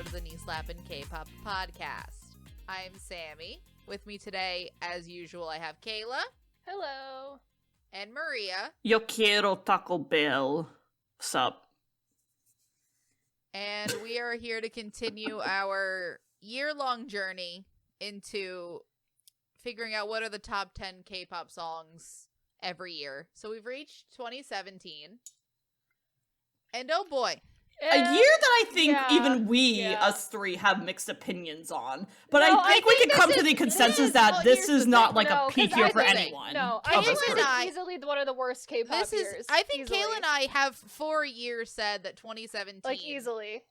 to the Knee Slappin' K-Pop podcast. I'm Sammy. With me today, as usual, I have Kayla. Hello. And Maria. Yo quiero Taco Bell. Sup? And we are here to continue our year-long journey into figuring out what are the top 10 K-pop songs every year. So we've reached 2017. And oh boy. A year that I think even us three have mixed opinions on. But I think we can come to the consensus that this is not like a peak year for anyone. No, I think this is easily one of the worst K-pop years. I think Kayla and I have for years said that 2017 easily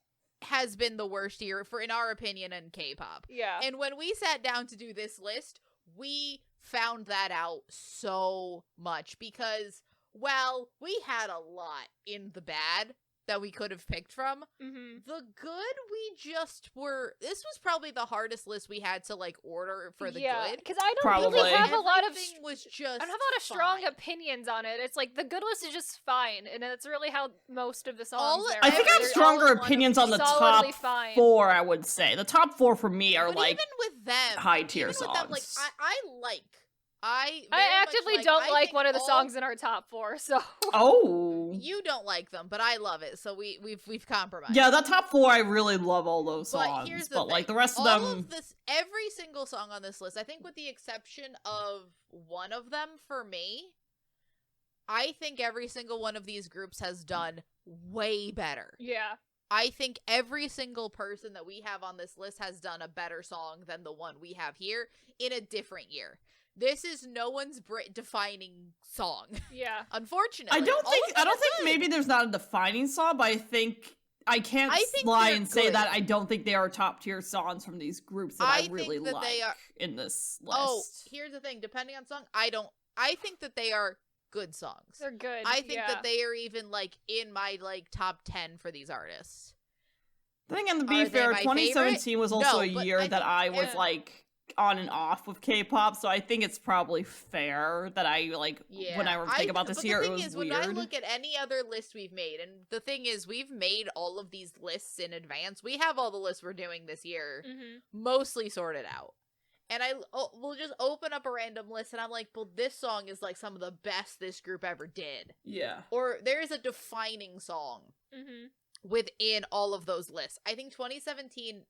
has been the worst year for, in our opinion, in K-pop. Yeah. And when we sat down to do this list, we found that out so much because, well, we had a lot in the bad that we could have picked from. Mm-hmm. The good, we just were... This was probably the hardest list we had to, order for the good. Because I don't really have a lot of... strong opinions on it. It's like, the good list is just fine, and that's really how most of the songs are. I think I have stronger opinions on the top four, I would say. The top four for me are, but even with them, high-tier songs. Them, I actively don't like one of the songs in our top four, so... Oh. You don't like them, but I love it, so we've compromised. Yeah, the top four, I really love all those songs. But here's the thing. The rest of them... All of this, every single song on this list, I think with the exception of one of them for me, I think every single one of these groups has done way better. Yeah. I think every single person that we have on this list has done a better song than the one we have here in a different year. This is no one's defining song. Yeah. Unfortunately. I don't think maybe there's not a defining song, but I think I can't lie and say that I don't think they are top tier songs from these groups that I really like in this list. Oh, here's the thing. Depending on song, I think that they are good songs. They're good. I think that they are even in my top 10 for these artists. I think, and to be fair, 2017 was also a year that I was on and off with K-pop, so I think it's probably fair that I when I think about this year, it was weird. When I look at any other list we've made, and the thing is, we've made all of these lists in advance. We have all the lists we're doing this year mostly sorted out. And we'll just open up a random list, and I'm like, well, this song is some of the best this group ever did. Yeah. Or there is a defining song within all of those lists. I think 2017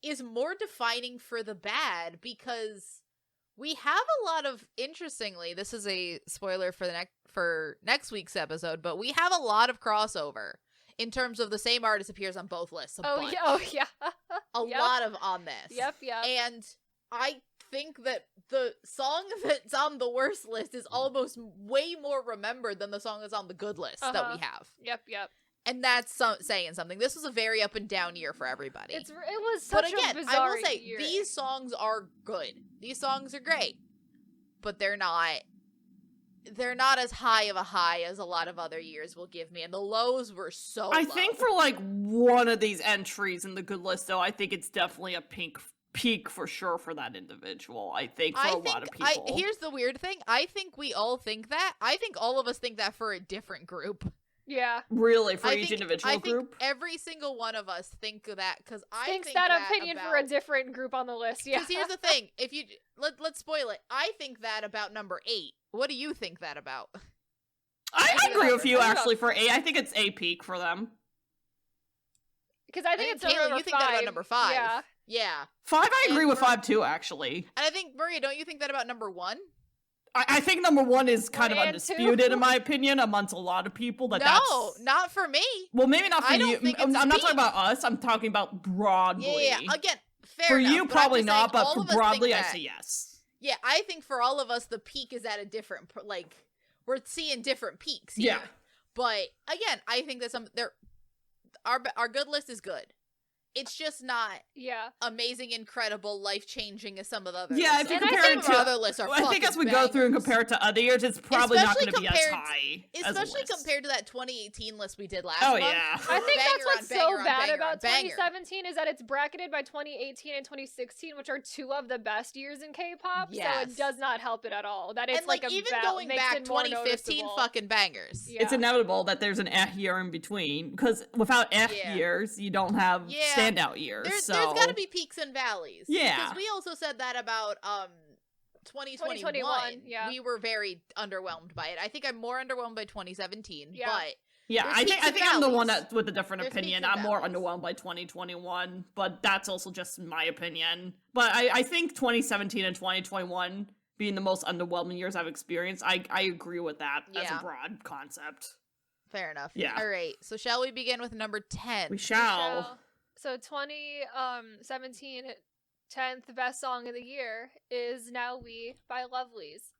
is more defining for the bad because we have a lot of, interestingly, this is a spoiler for next week's episode, but we have a lot of crossover in terms of the same artist appears on both lists. A lot of on this. Yep. And I think that the song that's on the worst list is almost way more remembered than the song that's on the good list that we have. Yep. And that's saying something. This was a very up and down year for everybody. It was such a bizarre I will say, year. These songs are good. These songs are great. But they're not as high of a high as a lot of other years will give me. And the lows were so low. I think for one of these entries in the good list, though, I think it's definitely a peak for sure for that individual. I think for a lot of people. Here's the weird thing. I think we all think that. I think all of us think that for a different group. Yeah. Really? For each individual group? Every single one of us think that, because I think that opinion for a different group on the list, yeah. Because here's the thing, if you, let's spoil it, I think that about number 8. What do you think that about? I agree with you, actually, for 8. I think it's a peak for them. Because I think it's Kayla, number you think 5. that about number 5. Yeah. 5, I agree with 5 too, actually. And I think, Maria, don't you think that about number 1? I think number 1 is kind of undisputed, in my opinion, amongst a lot of people. No, not for me. Well, maybe not for you. I'm not talking about us. I'm talking about broadly. Yeah. Again, fair for enough. You, probably not, but for broadly, I say yes. Yeah, I think for all of us, the peak is at a different, we're seeing different peaks here. Yeah. But, again, I think that our good list is good. It's just not amazing, incredible, life-changing as some of the other lists. Yeah, if you compare it to other lists are I think as we go through and compare it to other years, it's probably not going to be as high. Especially compared to that 2018 list we did last month. Yeah. I think that's what's so bad about 2017 is that it's bracketed by 2018 and 2016, which are 2 of the best years in K-pop. Yes. So it does not help it at all. That it's even going back 2015 fucking bangers. Yeah. It's inevitable that there's an year in between, because without years, you don't have standout years. There's got to be peaks and valleys. Yeah. Because we also said that about 2021. Yeah. We were very underwhelmed by it. I think I'm more underwhelmed by 2017, but yeah, I think I'm the one that with a different opinion. I'm more underwhelmed by 2021, but that's also just my opinion. But I think 2017 and 2021 being the most underwhelming years I've experienced, I agree with that as a broad concept. Fair enough. Yeah. All right. So shall we begin with number 10? We shall. So 2017, 10th best song of the year is Now We by Lovelyz.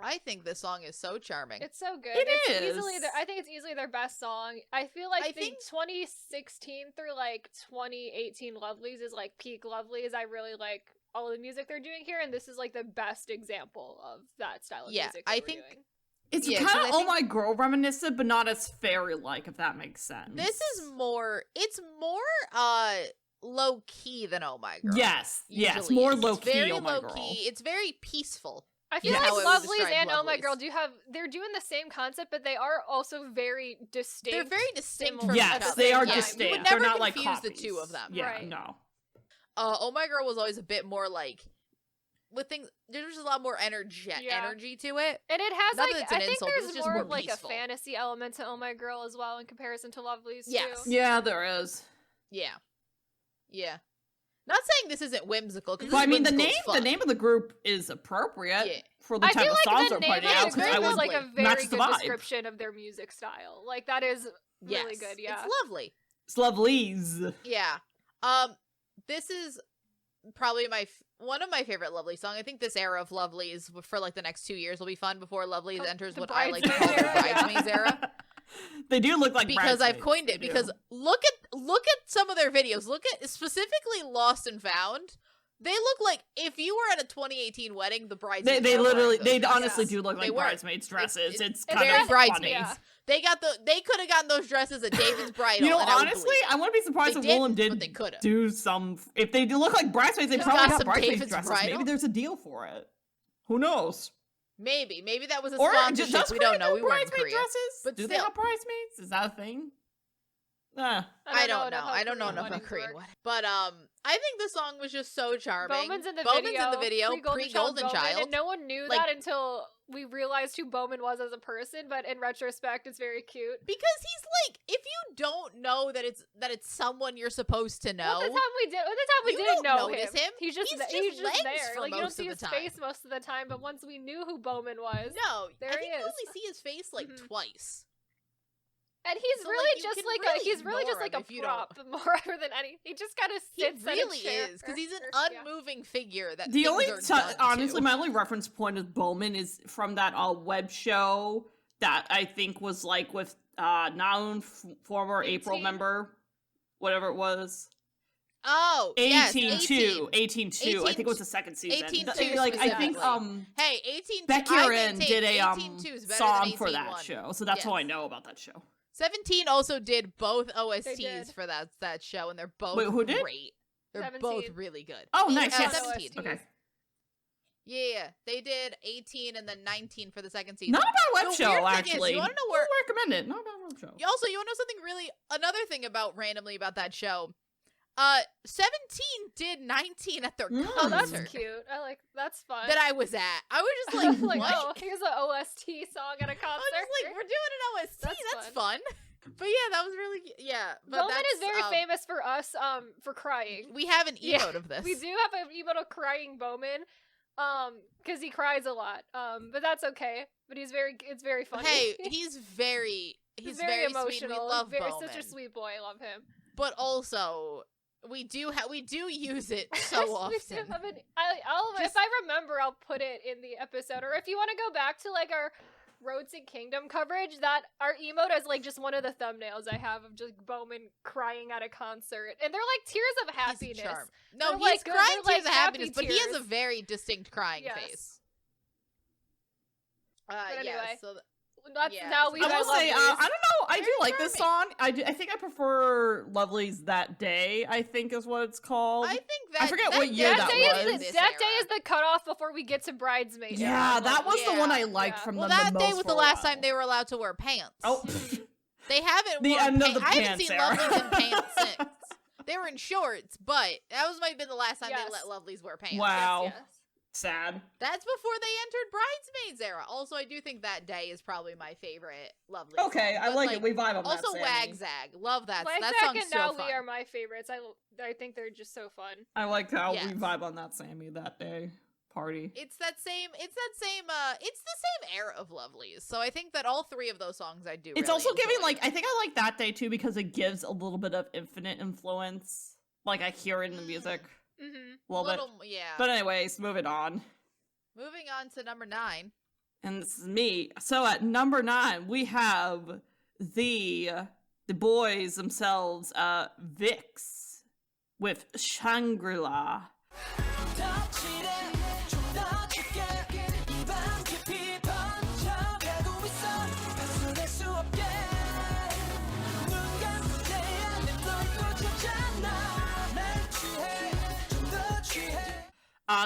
I think this song is so charming. It's so good. It is. I think it's easily their best song. I feel like 2016 through like 2018 Lovelyz is like peak Lovelyz. I really like all of the music they're doing here, and this is like the best example of that style of music. I think doing. It's kind of Oh My Girl reminiscent, but not as fairy-like, if that makes sense. This is more. It's more low key than Oh My Girl. Yes, more low key. Very Oh My low Girl. key. It's very peaceful. I feel like Lovelyz and Oh My Girl they're doing the same concept, but they are also very distinct. They're very distinct from each other. They are distinct. You would never they're not confuse the two of them. Yeah, no. Oh My Girl was always a bit more like with things. There's a lot more energy to it, and it has not like that I think insult, there's more of like peaceful. A fantasy element to Oh My Girl as well in comparison to Lovelyz. Yes. Too. Yeah, there is. Yeah. Not saying this isn't whimsical, because I mean the name of the group is appropriate for the type of songs they're putting out. Because I was like a very good description of their music style. Like that is really good. Yeah, it's lovely. It's Lovelyz. Yeah. This is probably one of my favorite Lovelyz songs. I think this era of Lovelyz for like the next 2 years will be fun before Lovelyz enters what I like to call the Bridesmaids era. They do look like because I've coined it. Because look at some of their videos. Look at specifically Lost and Found. They look like if you were at a 2018 wedding, the bridesmaids. They honestly do look like bridesmaids dresses. It's kind of funny. Yeah. They could have gotten those dresses at David's bridal. You know, honestly, I wouldn't be surprised if Willem did do some. If they do look like bridesmaids, they probably got bridesmaids dresses. Bridal? Maybe there's a deal for it. Who knows? Maybe that was a sponsorship. We don't know. We weren't in Korea. Dresses? But do they have bridesmaids? Is that a thing? I don't know. I don't know enough about Korean wedding. But I think the song was just so charming. Bowman's in the video pre-Golden Child. And no one knew that until we realized who Bowman was as a person, but in retrospect it's very cute. Because he's like, if you don't know that it's someone you're supposed to know. Well, the time we didn't know him. He's just there. Like you don't see his face most of the time, but once we knew who Bowman was, I think you only see his face like twice. And he's really just like a prop more than anything. He just kind of sits. He really is because he's an unmoving figure. That honestly, my only reference point of Bowman is from that web show that I think was like with now former 18? April member, whatever it was. Oh, 18-2. I think it was the second season. 18-2. Like I think hey, 18-2. Becky did a song for that show, so that's how I know about that show. 17 also did both OSTs for that show, and they're both great. They're 17. both really good. Oh, nice. 17. Okay. Yeah, they did 18 and then 19 for the second season. Not a bad web show, actually. You want to know where? I recommend it. Not a bad web show. Also, you want to know something really? Another thing randomly about that show. 17 did 19 at their concert. Oh, that's cute. That's fun. That I was at. I was just like, what? Oh, here's an OST song at a concert. I was just like, we're doing an OST. That's fun. But yeah, that was really But Bowman is very famous for us for crying. We have an emote of this. We do have an emote of crying Bowman. Because he cries a lot. But that's okay. But it's very funny. Hey, he's very emotional. Sweet. We love Bowman. Such a sweet boy. I love him. But also, we do use it so often. If I remember, I'll put it in the episode. Or if you want to go back to like our Road to Kingdom coverage, that our emote is like just one of the thumbnails I have of just Bowman crying at a concert, and they're like tears of happiness. No, he's crying tears of happiness, but he has a very distinct crying face. But anyway, so Now we. I will say, I don't know. I do like this song. I think I prefer Lovely's That Day. I think is what it's called. I think that I forget what year that was. That day is the cutoff before we get to Bridesmaid. Yeah, that was the one I liked from them. Well, that day was the last time they were allowed to wear pants. Oh, they haven't. The end of the pants. I haven't seen Lovely's in pants since. They were in shorts, but that might have been the last time they let Lovely's wear pants. Wow. Yes. Sad. That's before they entered Bridesmaids era. Also, I do think That Day is probably my favorite Lovely Okay, song. I like it. We vibe on also, that. Also, Wag Zag. Love that. Wag That Zag song's and so Now fun. We are my favorites. I think they're just so fun. I like how we vibe on that Sammi That Day party. It's the same era of Lovelies. So I think that all three of those songs I do. It's really also giving enjoy. I think I like That Day too because it gives a little bit of Infinite influence. Like I hear it in the music. A little bit. Yeah. But anyways, moving on. Moving on to number 9. And this is me. So at number 9, we have the boys themselves, VIX with Shangri-La.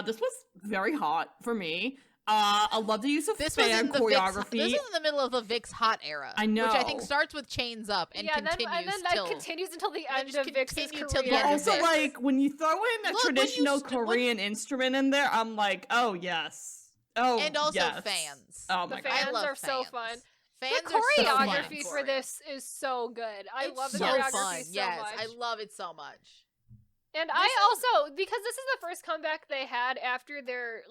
This was very hot for me. I love the use of fan choreography. This was in the middle of the VIX hot era. I know. Which I think starts with Chains Up and continues and then that continues until the end of VIX's career. But also, when you throw in a traditional Korean instrument in there, I'm like, oh, yes. Oh, and also yes. fans. Oh, my God. Fans are so fun. Fans the choreography for this is so good. I love the choreography so much. I love it so much. And I also, because this is the first comeback they had after their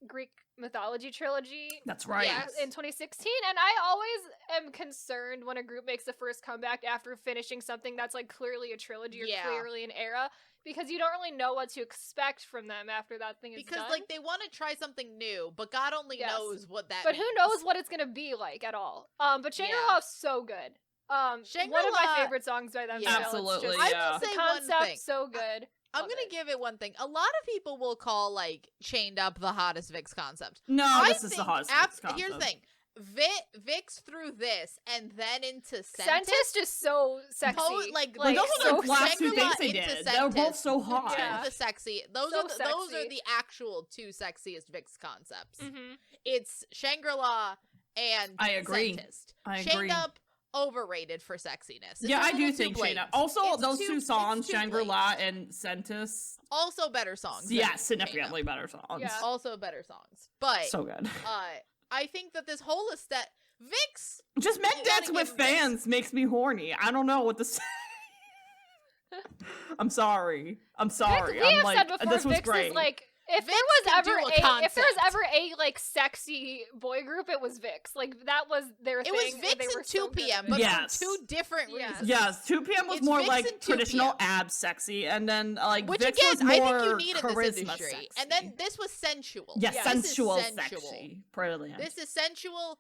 Greek mythology trilogy. That's right. In 2016, and I always am concerned when a group makes the first comeback after finishing something that's clearly a trilogy or clearly an era, because you don't really know what to expect from them after that thing is done. Because they want to try something new, but God only knows what that But means. who knows what it's gonna be like at all. But Shangri-La is so good. One of my favorite songs by them. Yeah. Absolutely. I will say the concept one thing. So good. I'm gonna give it one thing. A lot of people will call Chained Up the hottest VIX concept. No, this is the hottest VIX concept. Here's the thing. VIX through this and then into Sentist is so sexy. Those are the last two things they did. They were both so hot. The sexy. Those are the actual two sexiest VIX concepts. It's Shangri-La and I agree. Sentist. I agree. Chained Up, overrated for sexiness. Yeah, I do think Chained Up. Also, those two songs, Shangri-La and Sentist. Also better songs. Yeah, significantly better songs. Yeah. Also better songs. But so good. I think that this whole VIX just men dancing with fans makes me horny. I don't know what to say. I'm sorry. We have said before, this was VIX great. Is if there was ever a sexy boy group, it was VIX. That was their thing. It was VIX and 2 PM, but for two different reasons. Yes, 2 PM was more traditional ab sexy, and then which VIX again, was more I think you need in this industry. Sexy. And then this was sensual. Yes, sensual, sexy. Brilliant. This is sensual.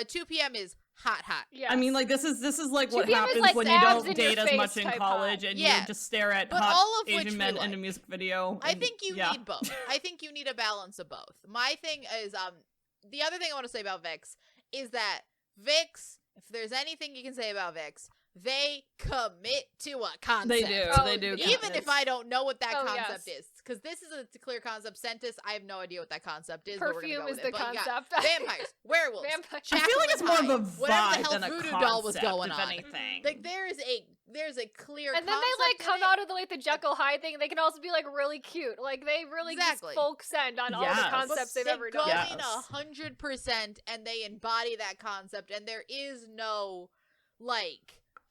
2 PM is hot. Yes. I mean, this is what happens when you don't date as much in college and you just stare at hot Asian men in a music video. I think you need both. I think you need a balance of both. My thing is, the other thing I want to say about VIX is that VIX, if there's anything you can say about VIX, they commit to a concept. They do. Even if I don't know what that concept is. Because this is a clear concept. Sentist, I have no idea what that concept is. Perfume is the concept. Vampires, werewolves. I feel like it's more of a vibe than a voodoo concept, doll was going if on. anything. There's a clear and then they come out of the Jekyll Hyde thing. They can also be really cute. They really just folk send on all the concepts they've ever done. They go in 100% and they embody that concept. And there is no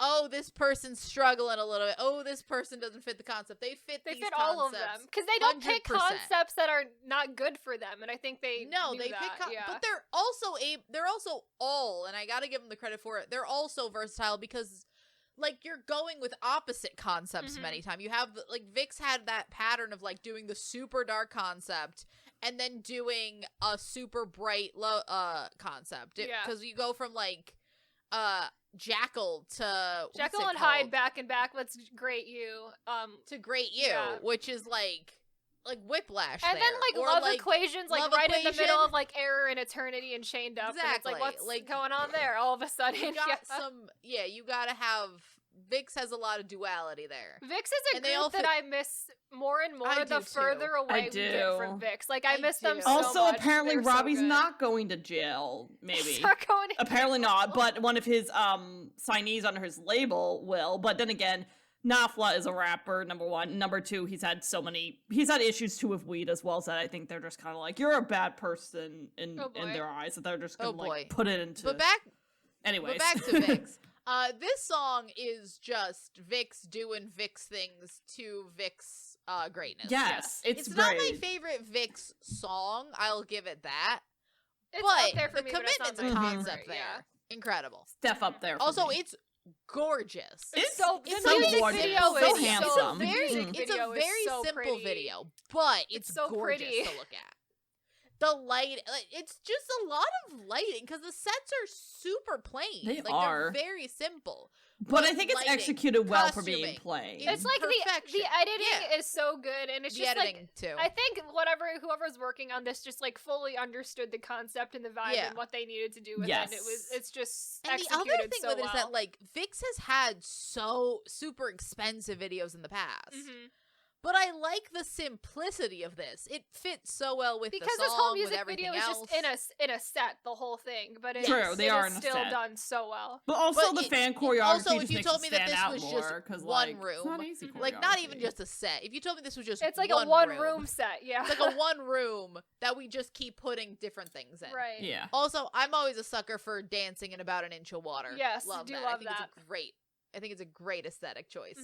oh, this person's struggling a little bit. Oh, this person doesn't fit the concept. They fit all of them because they don't 100%. Pick concepts that are not good for them. And I think they pick but they're also all, and I gotta give them the credit for it. They're also versatile because you're going with opposite concepts many times. You have VIX had that pattern of doing the super dark concept and then doing a super bright concept. Because you go from Jackal to and Hyde back and back. Let's Great You. To Great You, which is like whiplash and there. then like or, love like, equations like love right equation. in the middle of like Error and Eternity and Chained Up. Exactly. And it's like, what's like going on there all of a sudden? You got you gotta have Vix has a lot of duality there. Vix is a group that I miss more and more the further away we get from Vix. Like I miss them so also, much. apparently Robbie's not going to jail, maybe. He's not going to apparently jail. Not, but one of his signees under his label will. But then again, Nafla is a rapper, number one. Number two, he's had issues too with weed as well, so I think they're just kind of like, you're a bad person in their eyes, that they're just gonna like put it into. But back to Vix. This song is just Vix doing Vix things to Vix greatness. Yes, it's great. Not my favorite Vix song, I'll give it that. It's but up there for the me, commitment to concept there, incredible. Step up there. Also, it's gorgeous. It's so gorgeous. Video so is handsome. It's a very simple video, but it's so gorgeous pretty to look at. The light, it's just a lot of lighting because the sets are super plain. They're very simple. But I think it's executed well for being plain. It's like the editing is so good, and it's just like too. I think whoever's working on this just like fully understood the concept and the vibe and what they needed to do with it. It's just and executed the other thing so with it well. is that like Vix has had so super expensive videos in the past. But I like the simplicity of this. It fits so well with because the song, this whole music with everything video else. is just in a set, the whole thing. But it's they are still done so well. But also the fan choreography also, just if you makes told me it that stand this was out more, just one room, it's not easy like not even just a set. If you told me this was just it's like one a one-room set, yeah. It's like a one room that we just keep putting different things in. Right. Yeah. Also, I'm always a sucker for dancing in about an inch of water. Yes, love do that. love I think that. I think it's a great aesthetic choice.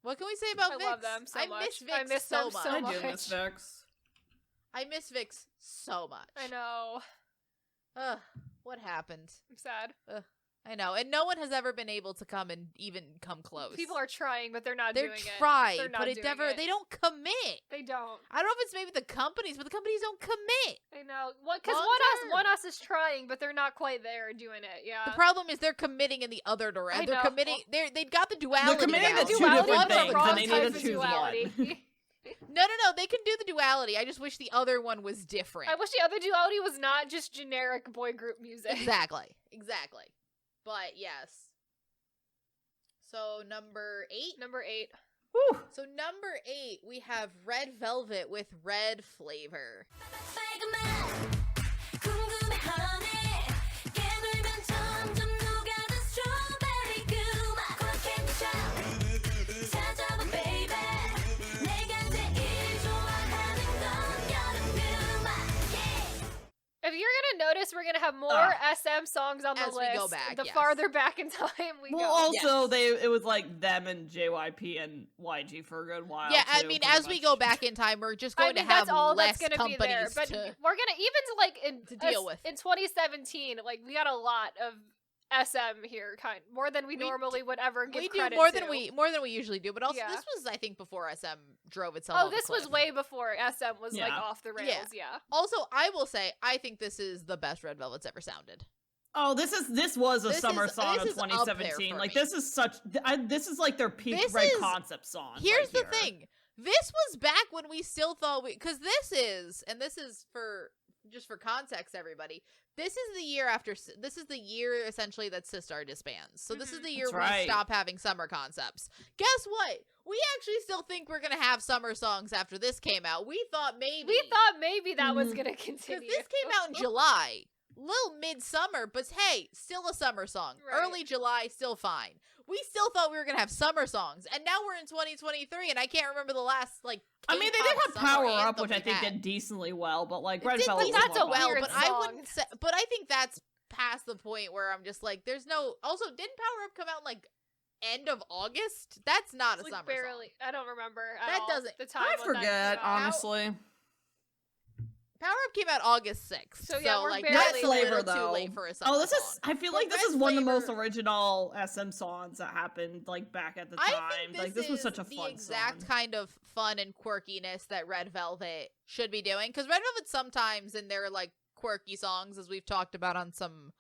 What can we say about Vix? I love them so much. Miss Vix I miss so them much. so much. I do miss Vix. I miss Vix so much. I know. Ugh, what happened? I'm sad. Ugh, I know, and no one has ever been able to come and even come close. People are trying, but they're not doing it. They're trying, but they don't commit. They don't. I don't know if it's maybe the companies, but the companies don't commit. I know. Because One Us is trying, but they're not quite there doing it. Yeah. The problem is they're committing in the other direction. They're committing. They got the duality. They're committing down. to two different things, and they need to choose duality. one. No. They can do the duality. I just wish the other one was different. I wish the other duality was not just generic boy group music. Exactly. But yes. So number 8. Whew. So number 8, we have Red Velvet with Red Flavor. If you're gonna notice, we're gonna have more SM songs on the list. We go back, the farther back in time we go. Well, also it was like them and JYP and YG for a good while. Yeah, too, I mean, as we go back in time, we're just going to have less companies be there, but we're gonna to deal with. In 2017, like we got a lot of SM here, more than we normally would ever give credit to. More than we usually do, but also this was, I think, before SM drove itself. Oh, this was way before SM was like off the rails. Yeah. Also, I will say, I think this is the best Red Velvet's ever sounded. Oh, this was a summer song of 2017. Like this is this is like their peak Red concept song. Here's the thing: this was back when we still thought because this is for. Just for context, everybody, this is the year essentially that Sistar disbands. So this is the year we stop having summer concepts. Guess what? We actually still think we're gonna have summer songs after this came out. We thought maybe that was gonna continue. Because this came out in July. Little midsummer, but hey, still a summer song. Right. Early July, still fine. We still thought we were gonna have summer songs, and now we're in 2023, and I can't remember the last I mean, they did have Power Up, which I think did decently well, but like Red Velvet, that's a weird but song. I wouldn't say. But I think that's past the point where I'm just like, there's no. Also, didn't Power Up come out in like end of August? That's not a summer song. I don't remember. The time. I forget, honestly. Power Up came out August 6th. So yeah, we're like barely that's a little though. Too late for a summer song. I feel like this is one of the most original SM songs that happened like back at the time. I think this was such a fun the exact song. kind of fun and quirkiness that Red Velvet should be doing. Because Red Velvet sometimes in their like quirky songs, as we've talked about on some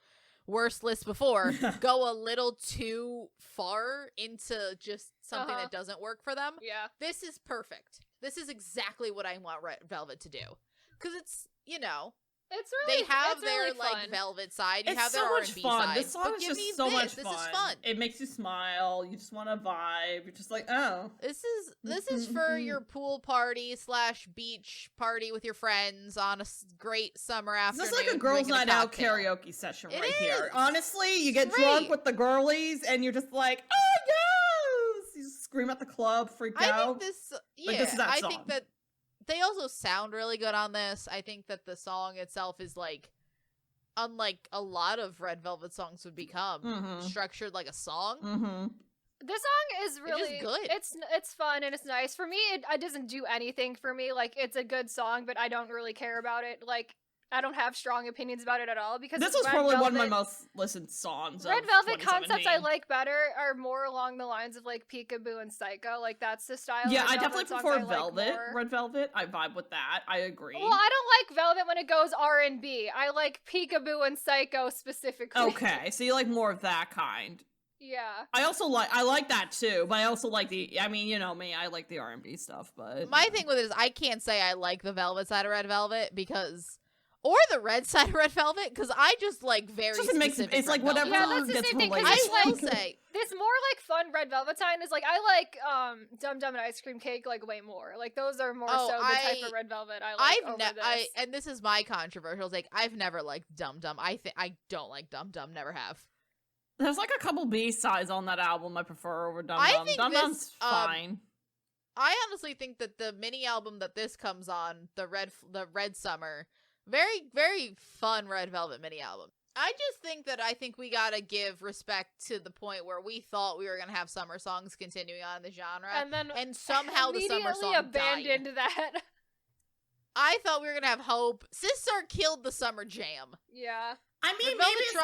worse lists before, go a little too far into just something that doesn't work for them. Yeah. This is perfect. This is exactly what I want Red Velvet to do. Because it's, you know, it's really, they have it's their really like Velvet side, you it's have their so R&B much fun. side. This song is just so much fun. This is fun. It makes you smile. You just want to vibe. You're just like, oh. This is for your pool party / beach party with your friends on a great summer afternoon. This is like a girls' night out karaoke session right here. Honestly, you get drunk with the girlies and you're just like, oh yes! You scream at the club, freak out. I think this, like, this is that song. I think that they also sound really good on this. I think that the song itself is like, unlike a lot of Red Velvet songs would become, structured like a song. This song is really good. It's fun and it's nice. For me, it doesn't do anything for me. Like, it's a good song, but I don't really care about it. Like, I don't have strong opinions about it at all because this was probably one of my most listened songs. Red Velvet concepts I like better are more along the lines of like Peekaboo and Psycho. Like, that's the style. Yeah, of I definitely prefer Velvet. Like Red Velvet, I vibe with that. I agree. Well, I don't like Velvet when it goes R&B. I like Peekaboo and Psycho specifically. Okay, so you like more of that kind. Yeah. I like that too, but I also like I mean, you know me, I like the R&B stuff, but my thing with it is I can't say I like the Velvet side of Red Velvet or the red side of Red Velvet, because I just like very specific. It's like whatever that's the gets same thing, related. I will say this more like fun Red Velvet sign is like I like Dum Dum and Ice Cream Cake like way more. Like those are more so the type of Red Velvet I like over this. And this is my controversial take. I've never liked Dum Dum. I don't like Dum Dum. Never have. There's like a couple B-sides on that album I prefer over Dum Dum. Dum Dum's fine. I honestly think that the mini album that this comes on, the Red Summer, very, very fun Red Velvet mini album. I think we gotta give respect to the point where we thought we were gonna have summer songs continuing on in the genre, and somehow the summer song abandoned died. that. I thought we were gonna have hope. Sistar killed the summer jam. Yeah. I mean, maybe it's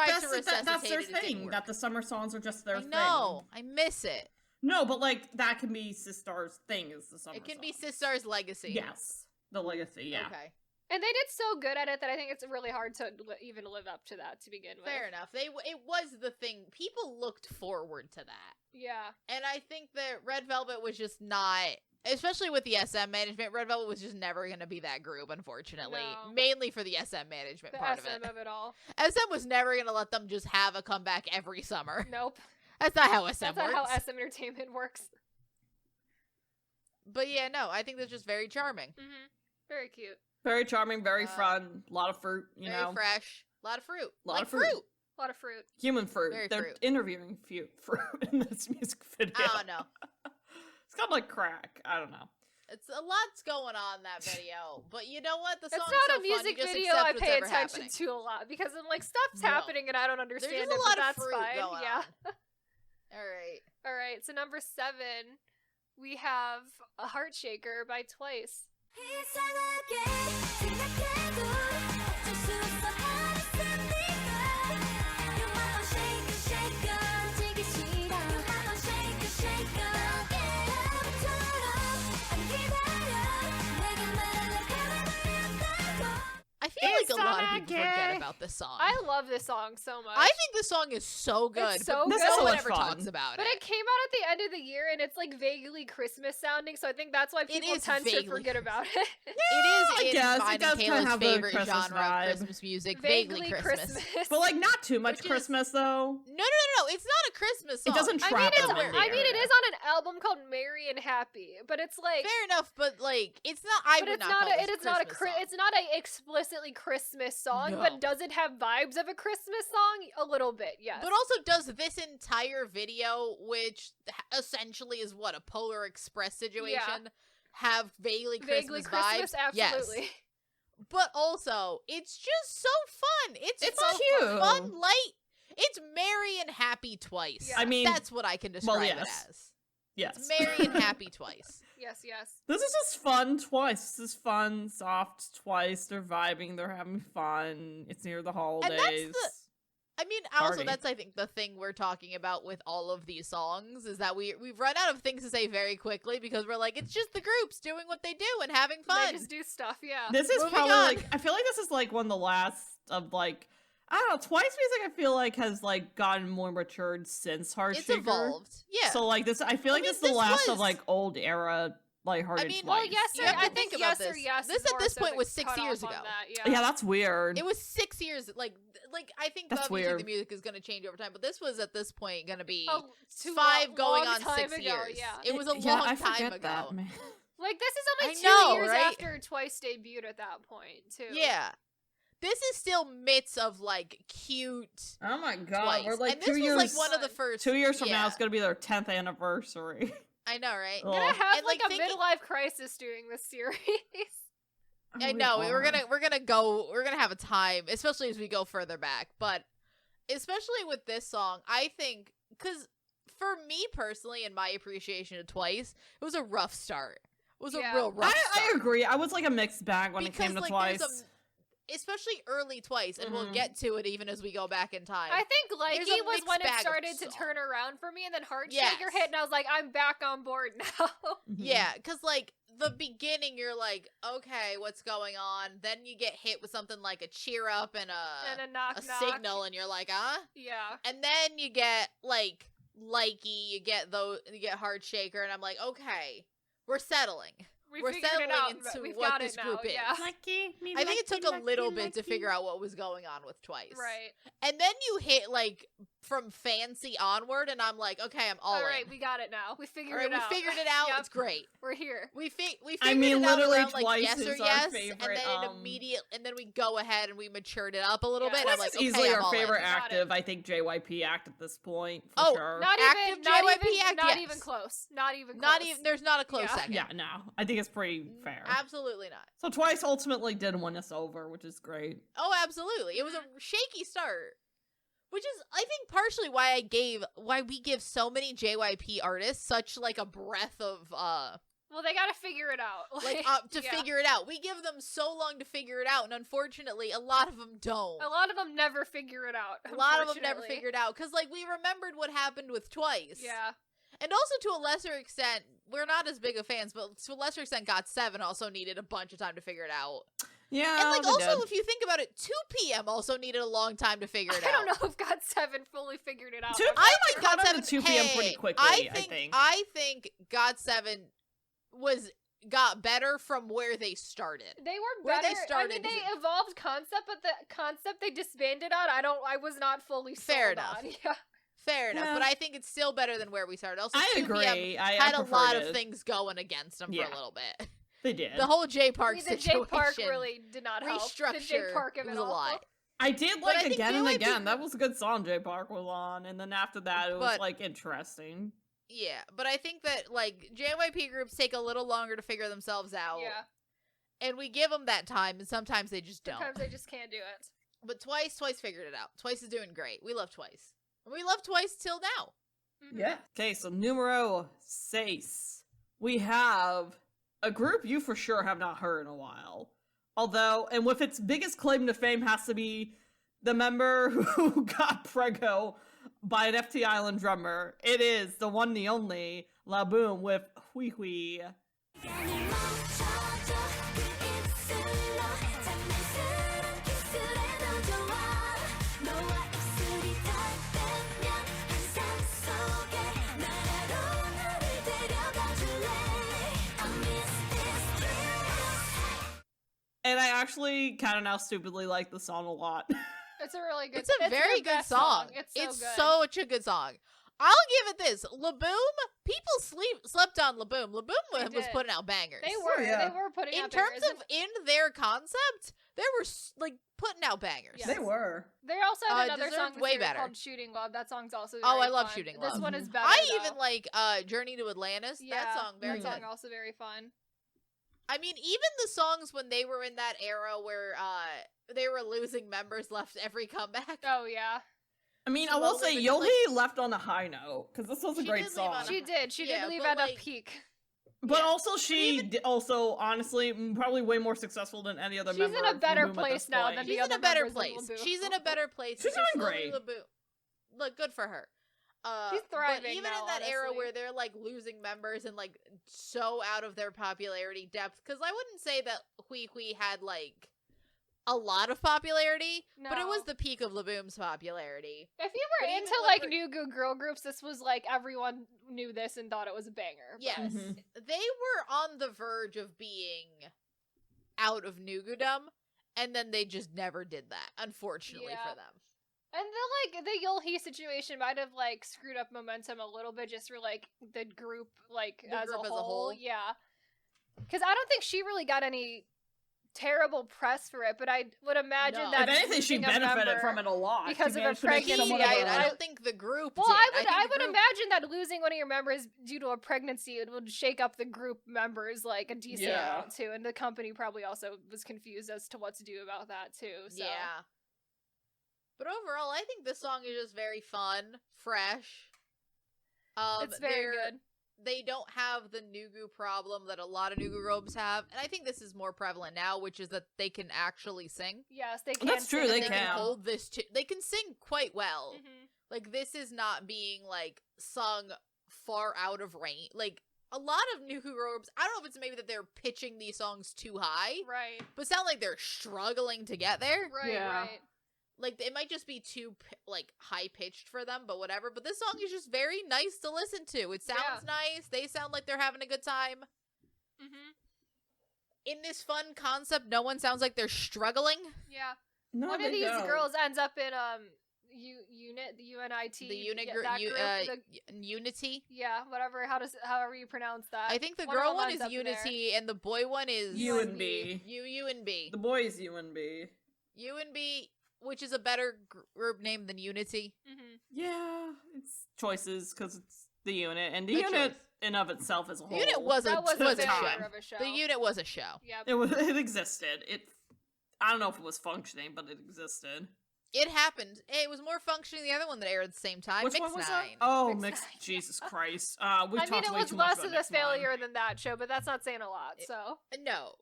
that's their thing, that the summer songs are just their thing. No, I miss it. No, but like that can be Sistar's thing, is the summer. It can be Sistar's legacy. Yes, the legacy. Yeah. Okay. And they did so good at it that I think it's really hard to even live up to that to begin with. Fair enough. It was the thing. People looked forward to that. Yeah. And I think that Red Velvet was just not, especially with the SM management, Red Velvet was just never going to be that group, unfortunately. No. mainly for the SM management part of it. The SM of it all. SM was never going to let them just have a comeback every summer. Nope. That's not how SM works. That's not how SM Entertainment works. But yeah, no, I think that's just very charming. Very cute. Very charming, very fun, a lot of fruit, you know. Very fresh, a lot of fruit. A lot of fruit. A lot of fruit. Human fruit. Very They're fruit. interviewing fruit in this music video. I don't know. It's kind of like crack. I don't know. It's a lot's going on in that video, but you know what? The song's it's not so a music fun, video I pay attention to a lot because I'm like stuff's happening and I don't understand There's it. a lot but of that's fruit fine. going yeah. on. All right. So number 7, we have a Heart Shaker by Twice. I feel like a lot of people forget about this song. I love this song so much. I think this song is so good. It's so but good. No one ever talks about but it. But it came out at the end of the year, and it's like vaguely Christmas sounding, so I think that's why people tend to forget about it. It is I guess. mine It does and kind of Kayla's have favorite a Christmas genre vibe. of Christmas music. Vaguely Christmas. But like not too much Christmas though. No. It's not a Christmas song. It doesn't trap them in the I mean, it area. is on an album called Merry and Happy, but it's like fair enough. But like, it's not. It's not a explicitly Christmas song, but does it have vibes of a Christmas song? A little bit, yes. But also, does this entire video, which essentially is what, a Polar Express situation, have vaguely Christmas vibes? Absolutely. Yes. But also, it's just so fun. It's so cute. Fun, light. It's merry and happy Twice. Yeah. I mean, that's what I can describe it as. Yes. It's merry and happy Twice. Yes. This is just fun Twice. This is fun, soft Twice. They're vibing. They're having fun. It's near the holidays. And that's I think the thing we're talking about with all of these songs is that we've run out of things to say very quickly because we're like, it's just the groups doing what they do and having fun. They just do stuff, yeah. This is Moving probably on. like, I feel like this is like one of the last of like, I don't know, Twice music I feel like has like gotten more matured since Heart Shaker. It's evolved. Yeah. So like this, I feel like this is the last of like old era lighthearted I mean, Twice. Well, yes, you have to I think think about yes or this. yes. This at this point was 6 years ago. Yeah, that's weird. It was 6 years. Like I think that's obviously weird. the music is going to change over time, but this was at this point going to be 5 going on 6 years. Yeah. It was a yeah, long I time forget ago. That, man. Like, this is only 2 years right? after Twice debuted at that point, too. Yeah. This is still midst of, like, cute Oh my god, Twice. we're like and 2 this years. was, like, one of the first. 2 years from now, it's gonna be their 10th anniversary. I know, right? We're gonna have, and, like, a midlife crisis during this series. I know, we're gonna have a time, especially as we go further back, but especially with this song, I think, because for me personally, in my appreciation of Twice, it was a rough start. It was a real rough start. I agree. I was like a mixed bag when it came to Twice. Especially early Twice, and we'll get to it even as we go back in time. I think Likey was when it started to turn around for me, and then Heartshaker hit, and I was like, I'm back on board now. Yeah, because, like, the beginning, you're like, okay, what's going on? Then you get hit with something like a cheer up and a knock signal, and you're like, huh? Yeah. And then you get, like, Likey, you get Heartshaker, and I'm like, okay, we're settling. We're settling into what this group is. Yeah. I think it took a little bit to figure out what was going on with Twice. Right. And then you hit, like, from Fancy onward, and I'm like, okay, I'm all in. All right, we got it now. We figured it out. We figured it out. Yep. It's great. We're here. We figured literally it out around, like, Twice yes or is yes, our favorite, and then we go ahead and we matured it up a little bit. And I'm like, okay, easily I'm our favorite in. active, I think, JYP act at this point, for sure. Not even close. There's not a close second. Yeah, no. I think it's pretty fair. Absolutely not. So Twice ultimately did win us over, which is great. Oh, absolutely. It was a shaky start. Which is, I think, partially why we give so many JYP artists such, like, a breath of, well, they gotta figure it out. Figure it out. We give them so long to figure it out, and unfortunately, a lot of them don't. A lot of them never figure it out. A lot of them never figure it out, because, like, we remembered what happened with Twice. Yeah. And also, to a lesser extent, we're not as big of fans, but to a lesser extent, GOT7 also needed a bunch of time to figure it out. Yeah, and, like, also, if you think about it, 2PM also needed a long time to figure it out. I don't know if GOT7 fully figured it out. I think GOT7 2PM pretty quickly, I think GOT7 got better from where they started. They were better. I mean, they evolved concept, but the concept they disbanded on, I was not fully fair enough. On. Yeah. Fair enough, but I think it's still better than where we started. Also, I agree. I had a lot of things going against them for a little bit. They did. The whole J Park situation. The J Park really did not help. Restructure. The J Park of it was a lot. I did like Again and Again. That was a good song J Park was on, and then after that it was like interesting. Yeah, but I think that like JYP groups take a little longer to figure themselves out. Yeah. And we give them that time, and sometimes they just don't. Sometimes they just can't do it. But Twice figured it out. Twice is doing great. We love Twice. And we love Twice till now. Mm-hmm. Yeah. Okay, so numero 6. We have a group you for sure have not heard in a while. Although, and with its biggest claim to fame has to be the member who got preggo by an FT Island drummer. It is the one, the only, La Boom with Hui Hui. And I actually kind of now stupidly like the song a lot. It's a really good. It's a very good song. It's such a good song. I'll give it this. La Boom, people slept on La Boom. La Boom was putting out bangers. They were. They were putting out bangers. In terms of in their concept, they were like putting out bangers. Yes. They were. They also had another song way better called Shooting Love. That song's also I love Shooting Love. This one is better. I even like Journey to Atlantis. Yeah, that song very good. That song also very fun. I mean, even the songs when they were in that era where they were losing members left every comeback. Oh, yeah. I mean, I will say, Yohei left on a high note, because this was a great song. She did. She did leave at a peak. But also, also, honestly, probably way more successful than any other member. She's in a better place now than the other members. She's in a better place. She's doing great. Look, good for her. She's thriving. But even now, in that honestly. era where they're like losing members and like so out of their popularity depth, because I wouldn't say that Hui Hui had like a lot of popularity, but it was the peak of LaBoom's popularity. If you were into like new girl groups, this was like everyone knew this and thought it was a banger. Yes. They were on the verge of being out of Nugudom, and then they just never did that, unfortunately for them. And the Yulhee situation might have like screwed up momentum a little bit just for like the group as a whole. Yeah. Because I don't think she really got any terrible press for it, but I would imagine that if anything, she benefited from it a lot because of her pregnancy. I don't think the group. Well, I would imagine that losing one of your members due to a pregnancy would shake up the group members like a decent amount too, and the company probably also was confused as to what to do about that too. So. Yeah. But overall, I think this song is just very fun, fresh. It's very good. They don't have the Nugu problem that a lot of Nugu robes have, and I think this is more prevalent now, which is that they can actually sing. Yes, they can. That's true. They can hold this. They can sing quite well. Like this is not being like sung far out of range. Like a lot of Nugu robes, I don't know if it's maybe that they're pitching these songs too high, right? But sound like they're struggling to get there, right? Like, it might just be too, like, high-pitched for them, but whatever. But this song is just very nice to listen to. It sounds nice. They sound like they're having a good time. In this fun concept, no one sounds like they're struggling. Yeah. No, one of these girls ends up in, unit, the UNIT. The unit Unity? Yeah, however you pronounce that. I think the girl one is Unity, and the boy one is... UNB. UNB. The boy is UNB. UNB... Which is a better group name than Unity. Yeah, it's choices because it's the unit, and the unit in of itself as a whole. The unit was a show. The unit was a show. Yep. It existed. I don't know if it was functioning, but it existed. It happened. It was more functioning the other one that aired at the same time. Which one was that? Oh, Mix Jesus Christ. It was less of a failure than that show, but that's not saying a lot. So no,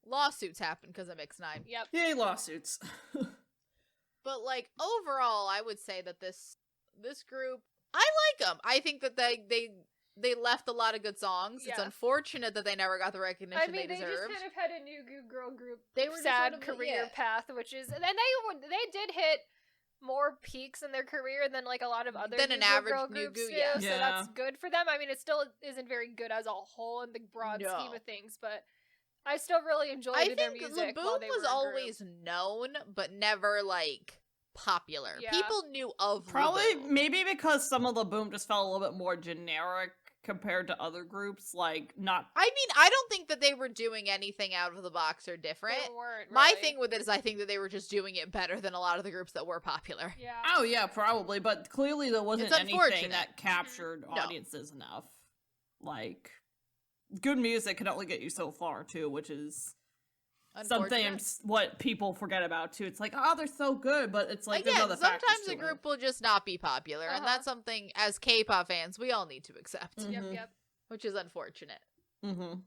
lawsuits happen because of Mix9. Yep. Yay, lawsuits. But like overall, I would say that this group, I like them. I think that they left a lot of good songs. Yeah. It's unfortunate that they never got the recognition they deserved. They just kind of had a new girl group. They were sad career path, which is, and they did hit more peaks in their career than like a lot of other than an average girl groups do. Yeah. So that's good for them. I mean, it still isn't very good as a whole in the broad scheme of things, but I still really enjoyed their music. I think LaBoom was always known, but never like popular. Yeah. People knew of LaBoom. Maybe because some of LaBoom just felt a little bit more generic compared to other groups. Like not. I mean, I don't think that they were doing anything out of the box or different. They weren't, My thing with it is I think that they were just doing it better than a lot of the groups that were popular. Yeah. Oh yeah, probably. But clearly there wasn't anything that captured audiences enough. Like. Good music can only get you so far too, which is sometimes what people forget about too. It's like, oh, they're so good, but it's like there's other factors. Sometimes a group will just not be popular, and that's something as K-pop fans we all need to accept. Yep. Which is unfortunate. All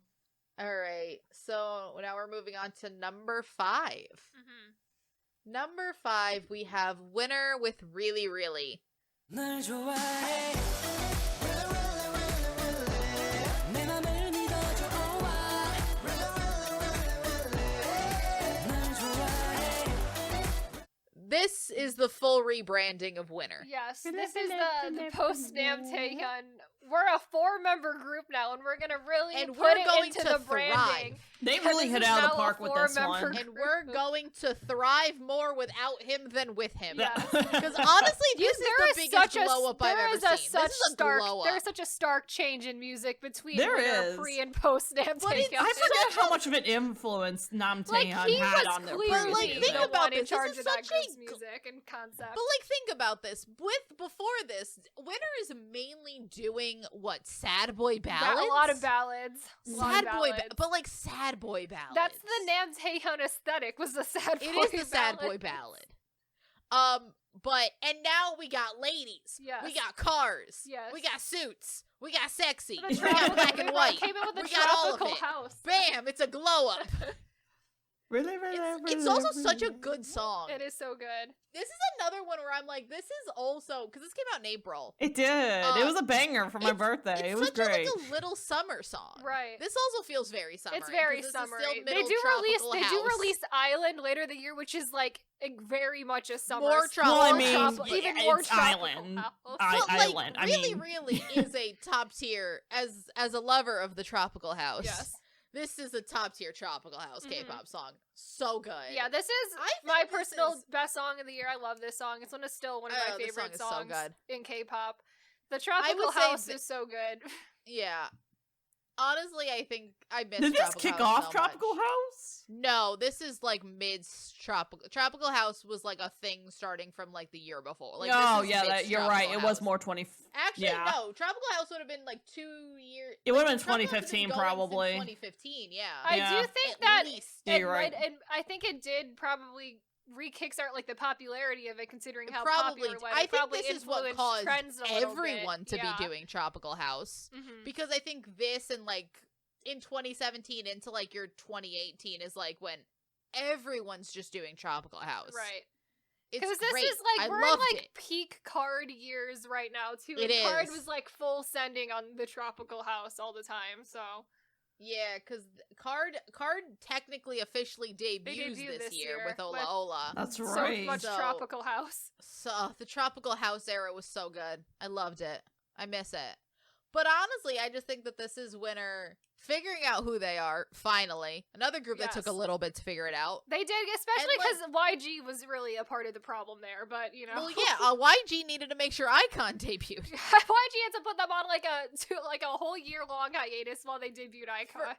right, so now we're moving on to number 5. Number 5, we have Winner with Really Really. This is the full rebranding of Winner. Yes, this is the post-Nam Taehyun. We're a 4-member group now, and we're gonna really put it into the branding. They really hit out of the park with this one. And we're going to thrive more without him than with him. Yes. Because honestly, this is the biggest glow-up I've ever seen. There's such a stark change in music between pre- and post-Nam Taehyun. I forget how much of an influence Nam Taehyun had on their music. Like, think about this. This is such a music and concept. But like, think about this. Before this, Winner is mainly doing sad boy ballads. A lot of ballads. But like sad boy ballads. That's the Nam Taehyun aesthetic. Was the sad boy. It is the sad boy ballad. And now we got ladies. Yes. We got cars. Yes. We got suits. We got sexy. We got black and white. Came in with we got all of it. House. Bam! It's a glow up. It's also such a good song. It is so good. This is another one where I'm like, this is also, because this came out in April. It did. It was a banger for my birthday. It was great. It's such like a little summer song. Right. This also feels very summery. It's very summery. They do release Island later the year, which is like very much a summer. More tropical. Even more tropical. Island. Really is a top tier as a lover of the tropical house. Yes. This is a top tier tropical house K-pop song. So good. Yeah, this is my personal best song of the year. I love this song. It's still one of my favorite songs in K-pop. The tropical house is so good. Yeah. Honestly, I think I missed Did this kick off Tropical House? No, this is like mid-tropical. Tropical House was like a thing starting from like the year before. Like, you're right. It was more 20. Actually, no. Tropical House would have been like 2 years. It would have been 2015 probably. 2015, yeah. I do think that you're right. And I think it did probably re-kickstart like the popularity of it, considering how popular it was. I think this is what caused everyone to be doing Tropical House, because I think this and like in 2017 into like your 2018 is like when everyone's just doing Tropical House, right? Because this is like we're in like peak card years right now too. Card was like full sending on the Tropical House all the time, so. Yeah, because Card technically officially debuts this year with Ola Ola. That's right. So much Tropical House. So the Tropical House era was so good. I loved it. I miss it. But honestly, I just think that this is Winner figuring out who they are, finally. Another group that took a little bit to figure it out. They did, especially because YG was really a part of the problem there, but, you know. Well, yeah, YG needed to make sure iKON debuted. YG had to put them on like a whole year-long hiatus while they debuted iKON.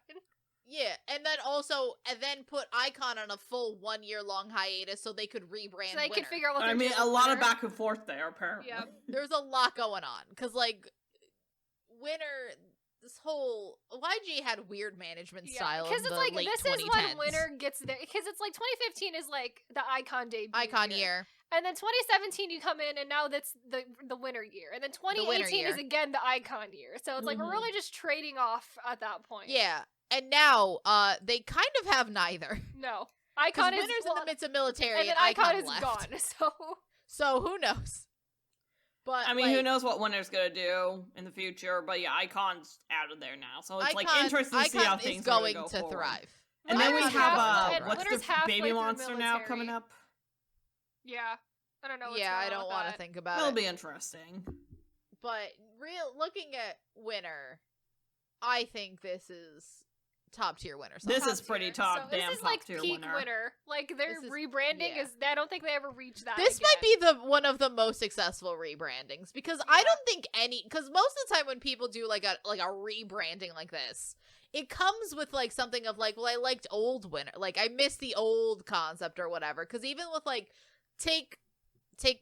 Yeah, and then put iKON on a full 1 year long hiatus so they could rebrand. So they could figure out what they're doing. A lot of back and forth there, apparently. Yeah. There's a lot going on, because, like, Winner, this whole YG had weird management style. Because it's like this 2010s. Is when Winner gets there. Because it's like 2015 is like the iKON debut. iKON year. And then 2017 you come in and now that's the Winner year. And then 2018 is again the iKON year. So it's like we're really just trading off at that point. Yeah. And now they kind of have neither. No. iKON is Winner's in the midst of military and then iKON is left. Gone. So who knows? But I mean, who knows what Winner's gonna do in the future? But yeah, iKON's out of there now, so it's like interesting to see how things are going to thrive. And then we have what's the Baby Monster now coming up? Yeah, I don't know. I don't want to think about it. It'll be interesting. But looking at Winner, I think this is top tier Winner. This is pretty top. So this is like peak Winner. Like their rebranding is. I don't think they ever reached that. This might be one of the most successful rebrandings, because I don't think because most of the time when people do like a rebranding like this, it comes with like something of like, well, I liked old Winner, like I miss the old concept or whatever. Because even with like take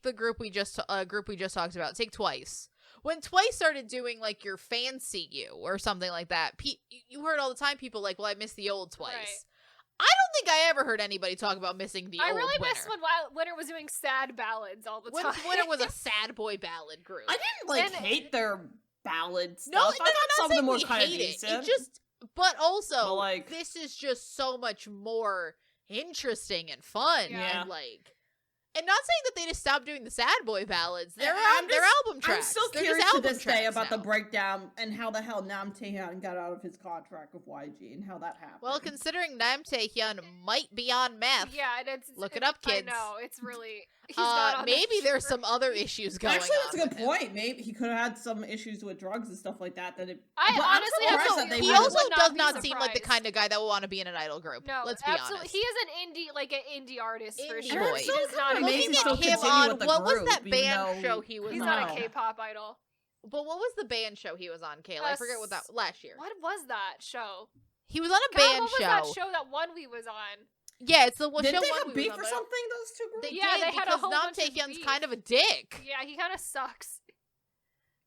the group we just talked about, take Twice. When Twice started doing, like, your Fancy You or something like that, you heard all the time people like, well, I miss the old Twice. Right. I don't think I ever heard anybody talk about missing the old Winner. I really miss when Winner was doing sad ballads all the time. When Winner was a sad boy ballad group. I didn't, hate their ballad stuff. No, I thought some of them were kind of decent. But also, this is just so much more interesting and fun. Yeah. And not saying that they just stopped doing the sad boy ballads. They're album tracks. I'm still curious to this day about the breakdown and how the hell Nam Taehyun got out of his contract with YG and how that happened. Well, considering Nam Taehyun might be on meth. Yeah, look it up, kids. I know, it's really... He's not on maybe there's some other issues going on. Actually, that's a good point. Maybe he could have had some issues with drugs and stuff like that. I honestly he also does not seem like the kind of guy that will want to be in an idol group. No, let's be honest. He is an indie artist for sure. Boy. He does not looking at him on what was that band show he was on? He's not a K-pop idol. But what was the band show he was on, Kayla? I forget what that last year. What was that show? He was on a band show. What was that show that one we was on? Yeah, it's the one show. Did they have beef or something? Those two groups. They had a whole bunch of beef. Nam Taehyun's kind of a dick. Yeah, he kind of sucks.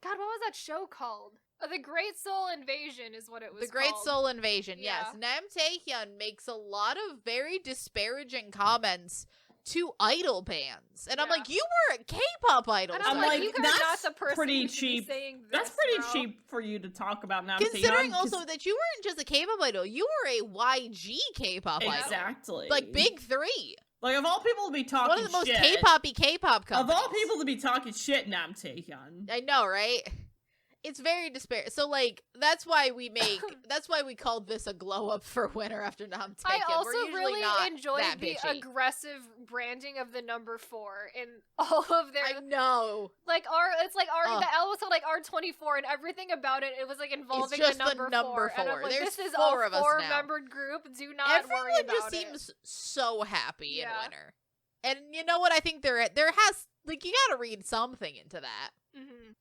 God, what was that show called? The Great Soul Invasion is what it was called. The Great Soul Invasion, yes. Nam Taehyun makes a lot of very disparaging comments to idol bands. And I'm like, you were a K-pop idol. And I'm like, that's not the person pretty cheap. That's pretty pretty cheap for you to talk about now. Considering also that you weren't just a K-pop idol, you were a YG K-pop idol. Exactly. Like, big three. Like, of all people to be talking shit. One of the most K-pop-y K-pop companies. Of all people to be talking shit, Nam Taehyun. I know, right? It's very despair. So, like, that's why we called this a glow-up for winter after Nam Taehyun. I also really enjoyed the aggressive branding of the number 4 in all of their... I know. Like, the album was called, like, R24, and everything about it was, like, involving the number 4. And I'm like, there's this is 4 a of us now. 4-membered group. Do not worry about it. Everyone just seems so happy in winter. And you know what? I think there has, like, you gotta read something into that.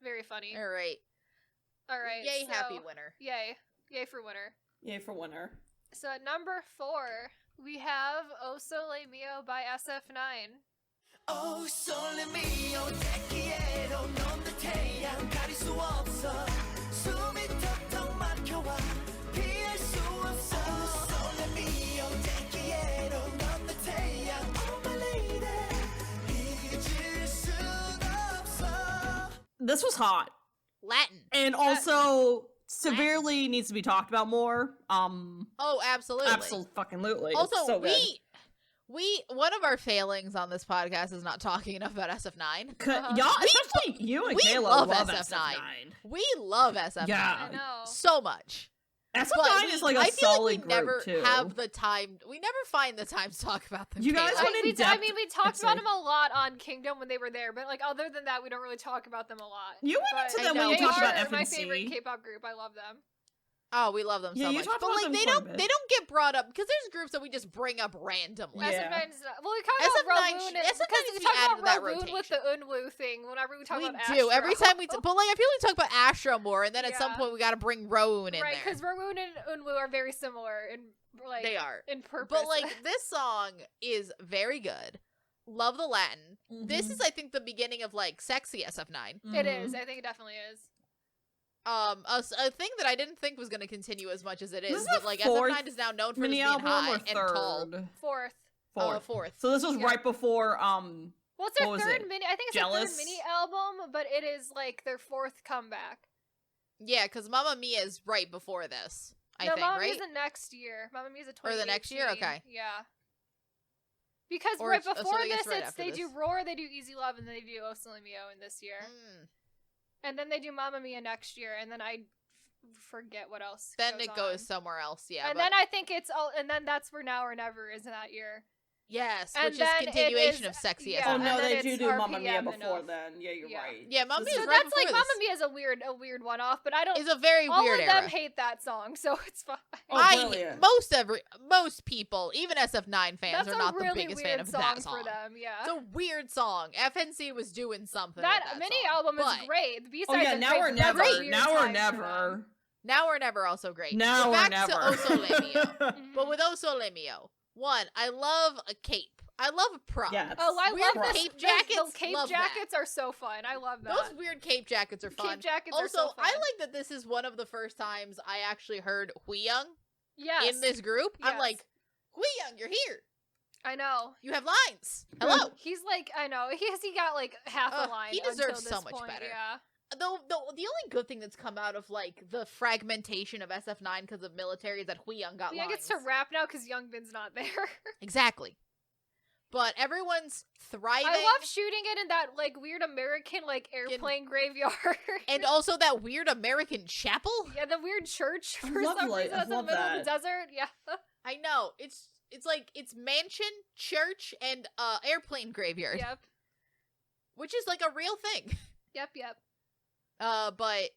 Very funny. All right. Yay, so, happy winter. Yay. Yay for winter. Yay for winter. So at number 4, we have O Sole Mio by SF9. Oh sole mio te quiero donde te 가릴 수 없어 숨이 턱턱 막혀와 피할 수 없어 Oh sole mio te quiero donde te Oh my lady 잊을 순 없어. This was hot. Latin. And also severely needs to be talked about more. Oh, absolutely. Absolutely. Also, so we one of our failings on this podcast is not talking enough about SF9. Y'all, especially you and Kayla love SF9. We love SF9. Yeah. I know. So much. SF9 is like a solid group, too. We never find the time to talk about them. You guys went in depth. I mean, we talked about them a lot on Kingdom when they were there, but like other than that, we don't really talk about them a lot. You went into them when you talked about FNC. My favorite K-pop group. I love them. Oh, we love them so much. But like they don't get brought up because there's groups that we just bring up randomly. Yeah. Well, we talk about Rowoon because we talk about Rowoon with the Eunwoo thing whenever we talk about Astro. We do every time but like I feel like we talk about Astro more, and then at some point we got to bring Rowoon in there. Right, because Rowoon and Eunwoo are very similar in like they are in purpose. But like this song is very good. Love the Latin. This is, I think, the beginning of like sexy SF9. It is. I think it definitely is. A thing that I didn't think was going to continue as much as it is, but like SF9 is now known for being high and tall. Fourth. So this was right before well, it's their third mini. I think it's Jealous? their third mini album, but it is like their 4th comeback. Yeah, because Mamma Mia is right before this. I think, Mamma right? Mia's the next year. Mamma Mia's a 2018. Or the next year, okay. Yeah. Because right before this, they do Roar, they do Easy Love, and then they do O Sole Mio in this year. And then they do Mamma Mia next year, and then I forget what else. Then it goes somewhere else, yeah. And then I think it's all, and then that's where Now or Never is in that year. Yes, which is continuation of Sexy SF9. Oh no, they do Mamma Mia before then. Yeah, you're right. Yeah, Mamma Mia. So that's like Mamma Mia is a weird one-off, but I don't. It's a very weird era. All of them hate that song, so it's fine. Most people, even SF9 fans, are not the biggest fan of that song. For them, yeah. It's a weird song. FNC was doing something. That with that mini song, album is great. The B-sides are great. Now or Never. Now or Never also great. Now or Never. Back to O Sole Mio. But with O Sole Mio, one, I love a cape. I love a prop. Yes. Oh, I love cape jackets. The cape jackets are so fun. I love that. Those weird cape jackets are fun. Cape jackets also, are so fun. I like that this is one of the first times I actually heard Huyoung in this group. Yes. I'm like, Huyoung, you're here. I know. You have lines. Hello. He's like, I know. He got like half a line. He deserves so much point. better. Yeah. Though the only good thing that's come out of like the fragmentation of SF9 because of military is that Huyoung got lines. Huyoung gets to rap now because Youngbin's not there. Exactly. But everyone's thriving. I love shooting it in that like weird American like airplane graveyard, and also that weird American chapel. Yeah, the weird church for some reason that's in the middle of the desert. Yeah, I know. It's like it's mansion, church, and airplane graveyard. Yep. Which is like a real thing. Yep. But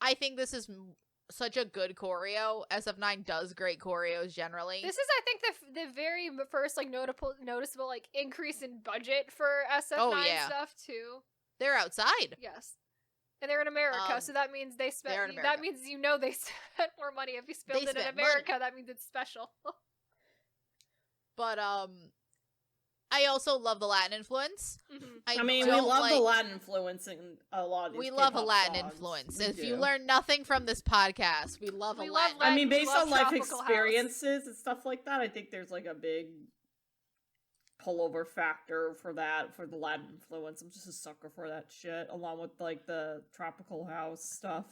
I think this is such a good choreo. SF9 does great choreos generally. This is, I think, the very first like noticeable like increase in budget for SF9 stuff too. They're outside. Yes, and they're in America, so that means they spent. That means they spent more money. If you spilled it in America, that means it's special. But I also love the Latin influence. I mean, we love the Latin influence in a lot of these We love a Latin songs. influence. If you learn nothing from this podcast, we love a Latin. I mean, based on life experiences and stuff like that, I think there's like a big pullover factor for that, for the Latin influence. I'm just a sucker for that shit, along with like the tropical house stuff.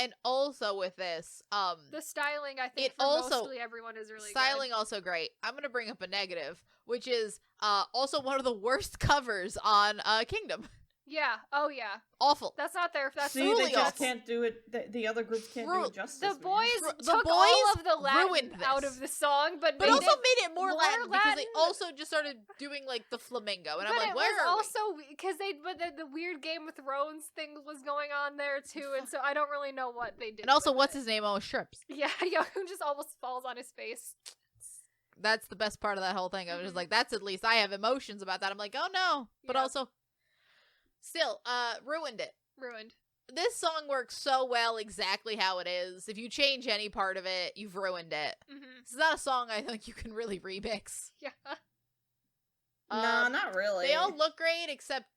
And also with this, the styling, I think, for mostly everyone is really styling good. Also great. I'm gonna bring up a negative, which is also one of the worst covers on Kingdom. Yeah. Oh, yeah. Awful. That's not their. That's See, really they just can't do it. The other groups can't do it justice. The boys took all of the Latin out of the song, but also made it more Latin because they also just started doing like the flamingo, and I'm like, where are also because the weird Game of Thrones thing was going on there too, and so I don't really know what they did. And also, what's his name? Oh, Shrimps. Yeah, who just almost falls on his face. That's the best part of that whole thing. I was just like, that's at least I have emotions about that. I'm like, oh no, but also. Still, ruined it. Ruined. This song works so well exactly how it is. If you change any part of it, you've ruined it. This is not a song I think you can really remix. Yeah. No, not really. They all look great except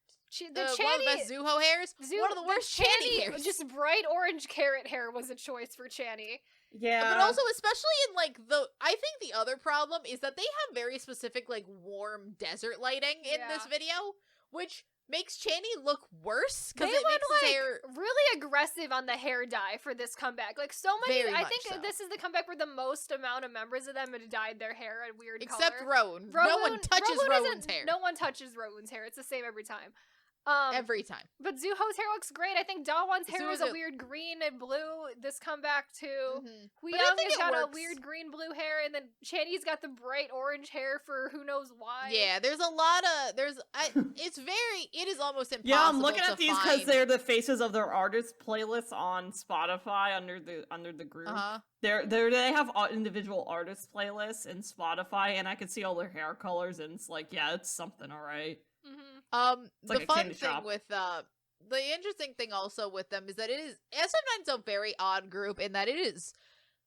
one of the best Zuho hairs. One of the worst Channy hairs. Just bright orange carrot hair was a choice for Channy. Yeah. But also, especially in like I think the other problem is that they have very specific like warm desert lighting in this video, which makes Channy look worse because it makes his hair really aggressive on the hair dye for this comeback. Like so many, I think this is the comeback where the most amount of members of them had dyed their hair a weird color. Except Rowan. No one touches Rowan's hair. No one touches Rowan's hair. It's the same every time. Every time. But Zuho's hair looks great. I think Dawan's hair is a weird green and blue this comeback too. Huyoung has got a weird green blue hair, and then Channy's got the bright orange hair for who knows why. Yeah, there's a lot of it is almost impossible. Yeah, I'm looking at these because they're the faces of their artist playlists on Spotify under the group. They have individual artist playlists in Spotify, and I can see all their hair colors, and it's like, yeah, it's something, all right. The fun thing with the interesting thing also with them is that it is SF9's a very odd group in that it is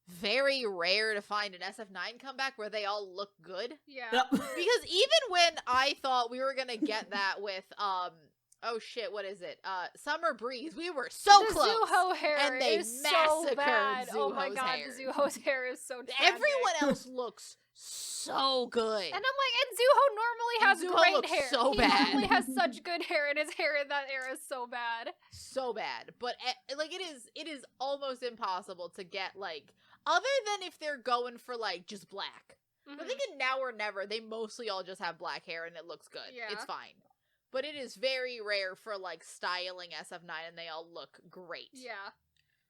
very rare to find an SF9 comeback where they all look good. Yeah. Because even when I thought we were gonna get that with oh shit, what is it? Summer Breeze. We were so close. Zuho hair and they is massacred so bad. Zuho's oh my god, hair. the Zuho's hair is so tragic. Everyone else looks so good. And I'm like, and Zuho normally has great hair. So bad. He normally has such good hair, and his hair in that era is so bad. So bad. But like it is almost impossible to get like other than if they're going for like just black. I think in Now or Never they mostly all just have black hair and it looks good. Yeah. It's fine. But it is very rare for like styling SF9 and they all look great. Yeah.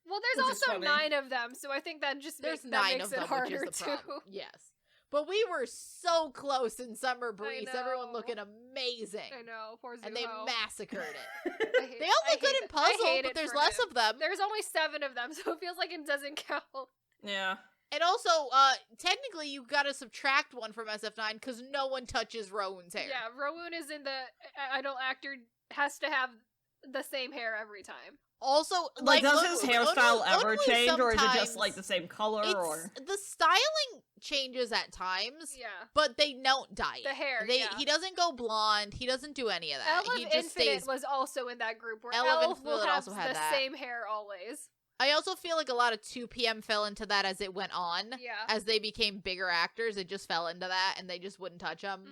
Well, there's also 9 of them, so I think that just makes it harder too. Yes. But we were so close in Summer Breeze. Everyone looking amazing. I know, poor Zuho. And they massacred it. They all look good in Puzzle, but there's less of them. There's only 7 of them, so it feels like it doesn't count. Yeah. And also, technically, you gotta subtract 1 from SF9 because no one touches Rowan's hair. Yeah, Rowan is in the idol actor, has to have the same hair every time. Also, like does his hairstyle ever change, or is it just like the same color? Or the styling changes at times. Yeah, but they don't dye the hair. He doesn't go blonde. He doesn't do any of that. He just Infinite was also in that group where Elf will have also had the same hair always. I also feel like a lot of 2PM fell into that as it went on. Yeah, as they became bigger actors, it just fell into that, and they just wouldn't touch them.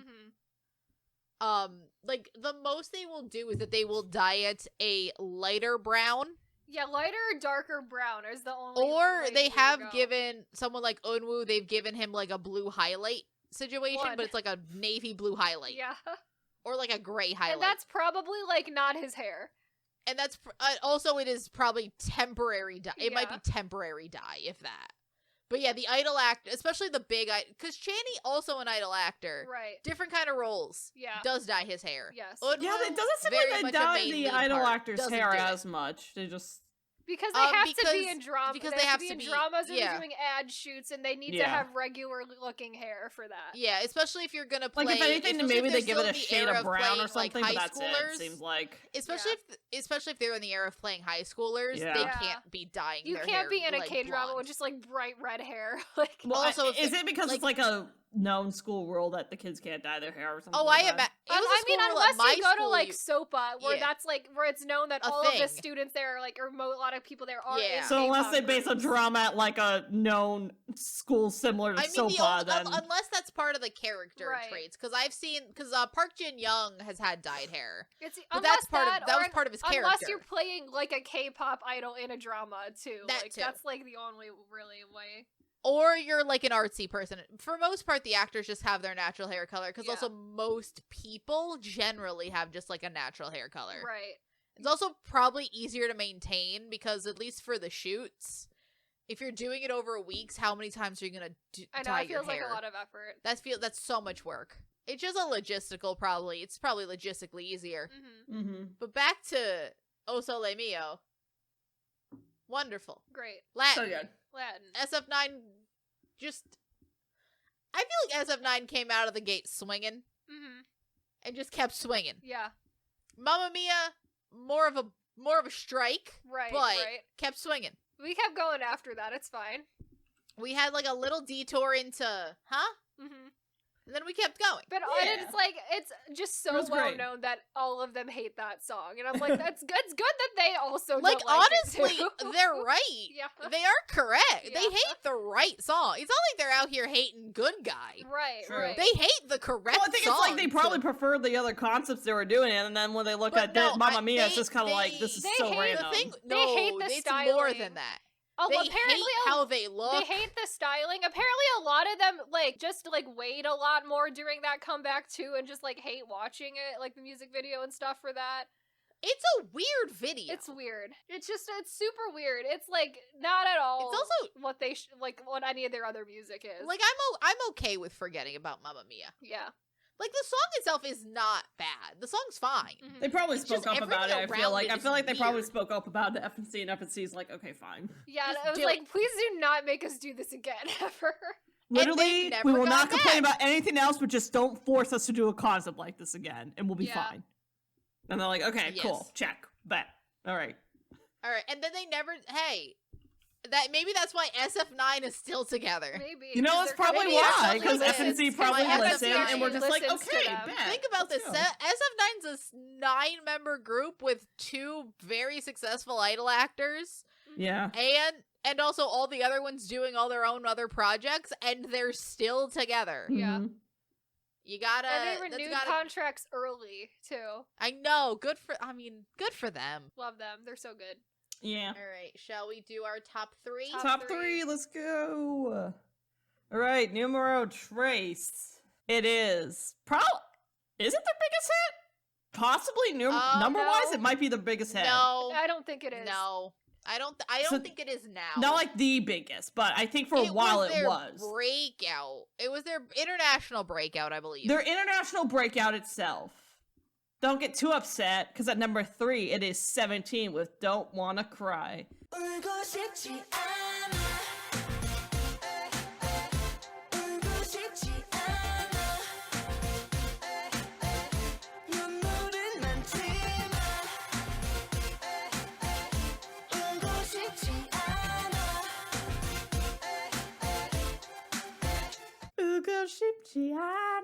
Like, the most they will do is that they will dye it a lighter brown. Yeah, lighter or darker brown is the only Or they have given someone like Eunwoo, they've given him, like, a blue highlight situation, but it's like a navy blue highlight. Yeah. Or, like, a gray highlight. And that's probably, like, not his hair. And that's, also it is probably temporary dye. It might be temporary dye, if that. But yeah, the idol actor, especially the big, because Channy, also an idol actor, right? Different kind of roles. Yeah, does dye his hair. Yes. Yeah, it doesn't seem like they dye the idol actor's hair as much. They just because they have to be in drama. Because they have to be in dramas and doing ad shoots, and they need to have regular looking hair for that. Yeah, especially if you're gonna play. Like if anything, maybe they give it a shade of brown or something. But that's it. Seems like especially if they're in the era of playing high schoolers, they can't be dyeing. You their can't hair, be in a like, K-drama blonde. with just like bright red hair. Like also, is it because it's like a known school rule that the kids can't dye their hair or something. Oh, like I imagine. Unless you go to like SOPA, where that's like where it's known that all of the students there, like, or a lot of people there are. Yeah. So unless they base a drama at like a known school similar to SOPA, then unless that's part of the character traits, because I've seen Park Jin Young has had dyed hair. But that was part of his character. Unless you're playing like a K-pop idol in a drama too. That's like the only really way. Or you're like an artsy person. For most part, the actors just have their natural hair color, because also most people generally have just like a natural hair color. Right. It's also probably easier to maintain, because at least for the shoots, if you're doing it over weeks, how many times are you gonna dye your hair? It feels like a lot of effort. That's so much work. It's just a logistical probably. It's probably logistically easier. Mm-hmm. Mm-hmm. But back to O Sole Mio. Wonderful. Great. Latin. So good. Latin. SF9 just... I feel like SF9 came out of the gate swinging. Mm-hmm. And just kept swinging. Yeah. Mamma Mia, more of a strike. Right, but kept swinging. We kept going after that. It's fine. We had like a little detour into, Mm-hmm. And then we kept going. But it's like, it's just so well known that all of them hate that song. And I'm like, it's good that they also don't like honestly, it too. They're right. Yeah. They are correct. Yeah. They hate the right song. It's not like they're out here hating Good Guy. Right. They hate the correct I think song. it's like they probably preferred the other concepts they were doing, and then when they look at Mamma Mia, it's just kind of like, this is so random. They hate the styling. It's more than that. Oh, they apparently hate how they look. They hate the styling. Apparently a lot of them, like, just, like, wait a lot more during that comeback, too, and just, like, hate watching it, like, the music video and stuff for that. It's a weird video. It's weird. It's super weird. It's, like, not at all it's also what they, what any of their other music is. Like, I'm okay with forgetting about Mamma Mia. Yeah. Like, the song itself is not bad. The song's fine. Mm-hmm. They probably spoke up about it, I feel like they probably spoke up about the FNC, and FNC's like, okay, fine. Yeah, it was like, please do not make us do this again, ever. Literally, we will not complain about anything else, but just don't force us to do a concept like this again, and we'll be fine. And they're like, okay, cool, check, bet. Alright, and then they never, maybe that's why SF9 is still together. Maybe. You know, that's probably why, because FNC probably listened, and we're just like, okay, bet. Think about this. SF9's a 9-member group with 2 very successful idol actors. Yeah. And also all the other ones doing all their own other projects, and they're still together. Yeah. You gotta... And they renewed contracts early, too. I know. Good for them. Love them. They're so good. Yeah. Alright, shall we do our top 3? Top 3, let's go. Alright, numero tres. It is. Is it their biggest hit? Possibly. Number-wise, it might be the biggest hit. No. I don't think it is. No. I don't think it is now. Not like the biggest, but I think for a while it was. Breakout. It was their international breakout, I believe. Their international breakout itself. Don't get too upset, because at number 3, it is 17 with Don't Wanna Cry.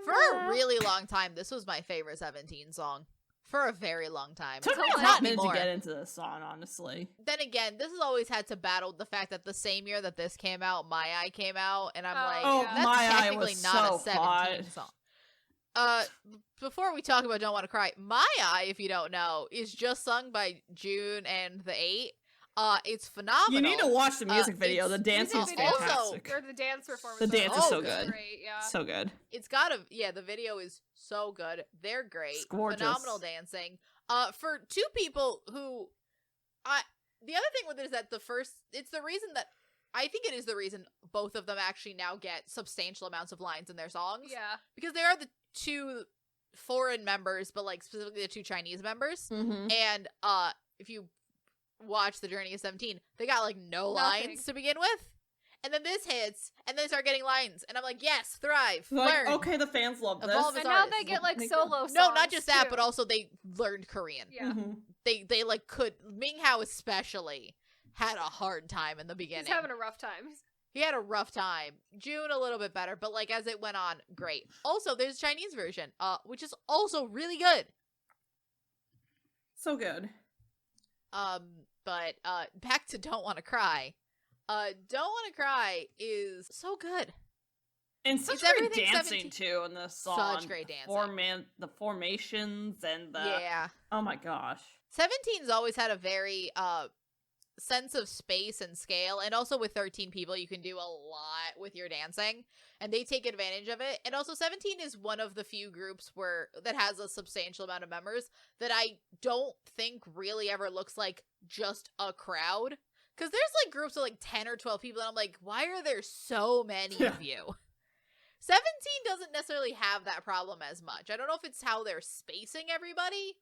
For a really long time, this was my favorite 17 song. For a very long time. Took me a hot minute to get into this song, honestly. Then again, this has always had to battle the fact that the same year that this came out, My Eye came out, and I'm that's technically not a 17 song. Before we talk about Don't Wanna Cry, My Eye, if you don't know, is just sung by June and the 8. It's phenomenal. You need to watch the music video. The dance is fantastic. Or the dance performance. The dance is so good. Great, yeah. So good. It's got the video is so good. They're great. It's gorgeous. Phenomenal dancing. For 2 people who, the other thing with it is that it's the reason that, I think it is the reason both of them actually now get substantial amounts of lines in their songs. Yeah. Because they are the 2 foreign members, but like specifically the 2 Chinese members. Mm-hmm. And, if you watch The Journey of 17, they got like no lines to begin with, and then this hits, and they start getting lines, and I'm like, yes, thrive, learn. Okay, the fans love this. And now they get like solo songs. No, not just that, but also they learned Korean. Yeah. Mm-hmm. They like could. Minghao especially had a hard time in the beginning. He's having a rough time. He had a rough time. June a little bit better, but like as it went on, great. Also, there's a Chinese version, which is also really good. So good. But back to Don't Wanna Cry. Don't Wanna Cry is so good. And such great dancing too in this song. Such great dancing. The formations and the oh my gosh. 17's always had a very sense of space and scale, and also with 13 people you can do a lot with your dancing, and they take advantage of it. And also 17 is one of the few groups that has a substantial amount of members that I don't think really ever looks like just a crowd, because there's like groups of like 10 or 12 people and I'm like, why are there so many of you? 17 doesn't necessarily have that problem as much. I don't know if it's how they're spacing everybody,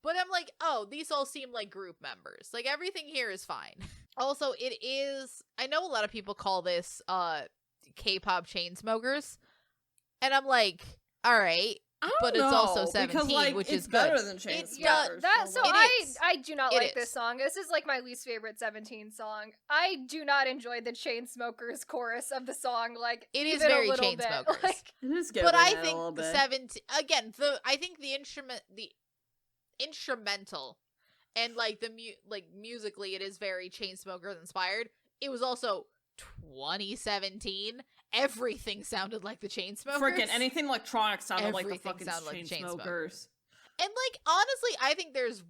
but I'm like, oh, these all seem like group members. Like, everything here is fine. Also, it is, I know a lot of people call this K-pop chain smokers, and I'm like, all right, but it's also 17, because, like, which is better good. than chain smokers. Yeah, I do not like this song. This is like my least favorite 17 song. I do not enjoy the chain smokers chorus of the song. Like, it is very chain smokers. Like, it is good, but I think 17 again. I think the instrumental and like musically it is very Chainsmokers inspired. It was also 2017. Everything sounded like the Chainsmokers. Freaking anything electronic sounded like the fucking Chainsmokers. And like honestly, I think there's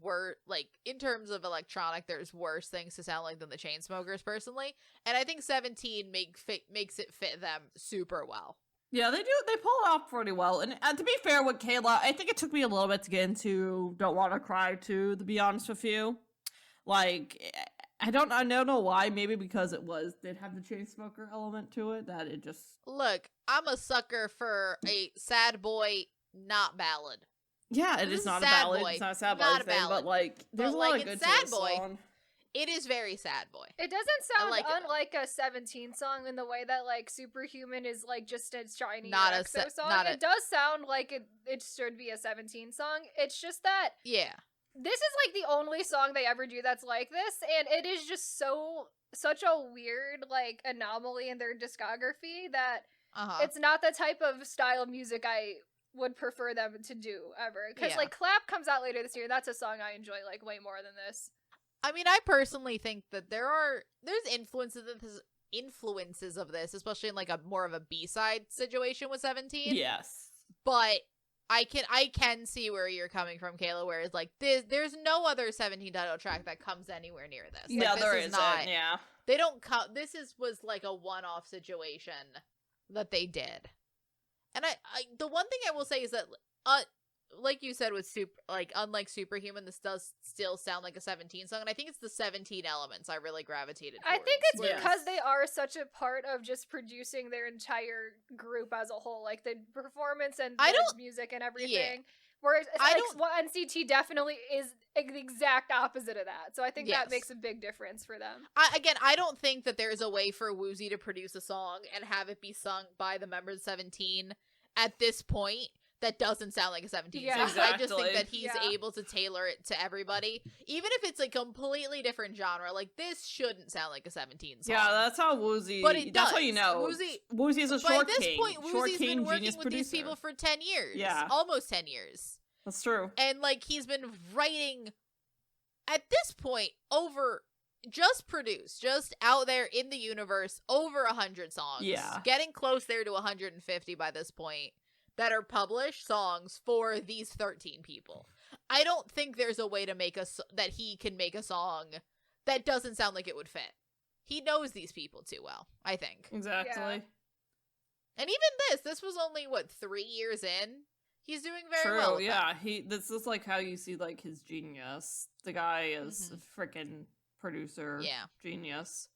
like in terms of electronic, there's worse things to sound like than the Chainsmokers personally. And I think 17 makes it fit them super well. Yeah, they do. They pull it off pretty well. And to be fair with Kayla, I think it took me a little bit to get into Don't Wanna Cry too, to be honest with you. Like, I don't know why. Maybe because did have the Chainsmoker element to it, that it just... Look, I'm a sucker for a sad boy, not ballad. Yeah, it is not a ballad. It's not a sad boy thing, but like, there's a lot of good to this song. It is very sad boy. It doesn't sound unlike a 17 song in the way that like Superhuman is like just a shiny EXO song. It does sound like it should be a 17 song. It's just that this is like the only song they ever do that's like this, and it is just such a weird like anomaly in their discography that it's not the type of style of music I would prefer them to do ever. Because like Clap comes out later this year, that's a song I enjoy like way more than this. I mean, I personally think that there's influences of this, especially in like a more of a B-side situation with 17. Yes. But I can see where you're coming from, Kayla, where it's like there's no other 17 title track that comes anywhere near this. Like, yeah, there isn't. Yeah. They don't come. This was like a one-off situation that they did. And I the one thing I will say is that like you said with unlike Superhuman, this does still sound like a 17 song, and I think it's the 17 elements I really gravitated towards. I think it's because they are such a part of just producing their entire group as a whole, like the performance and the music and everything. Yeah. Whereas NCT definitely is the exact opposite of that. So I think that makes a big difference for them. I don't think that there's a way for Woozi to produce a song and have it be sung by the members of 17 at this point that doesn't sound like a 17 song. Exactly. I just think that he's able to tailor it to everybody. Even if it's a completely different genre, like this shouldn't sound like a 17 song. Yeah, that's how Woozi... But it does. That's how you know. Woozi is a short king. But at this point, Woozi's been working with these people for 10 years. Yeah. Almost 10 years. That's true. And like he's been writing, at this point, just out there in the universe, over 100 songs. Yeah. Getting close there to 150 by this point. That are published songs for these 13 people. I don't think there's a way to that he can make a song that doesn't sound like it would fit. He knows these people too well, I think. Exactly. Yeah. And even this was only 3 years in. He's doing very well. True, yeah. This is like how you see like his genius. The guy is a freaking producer. Yeah. Genius.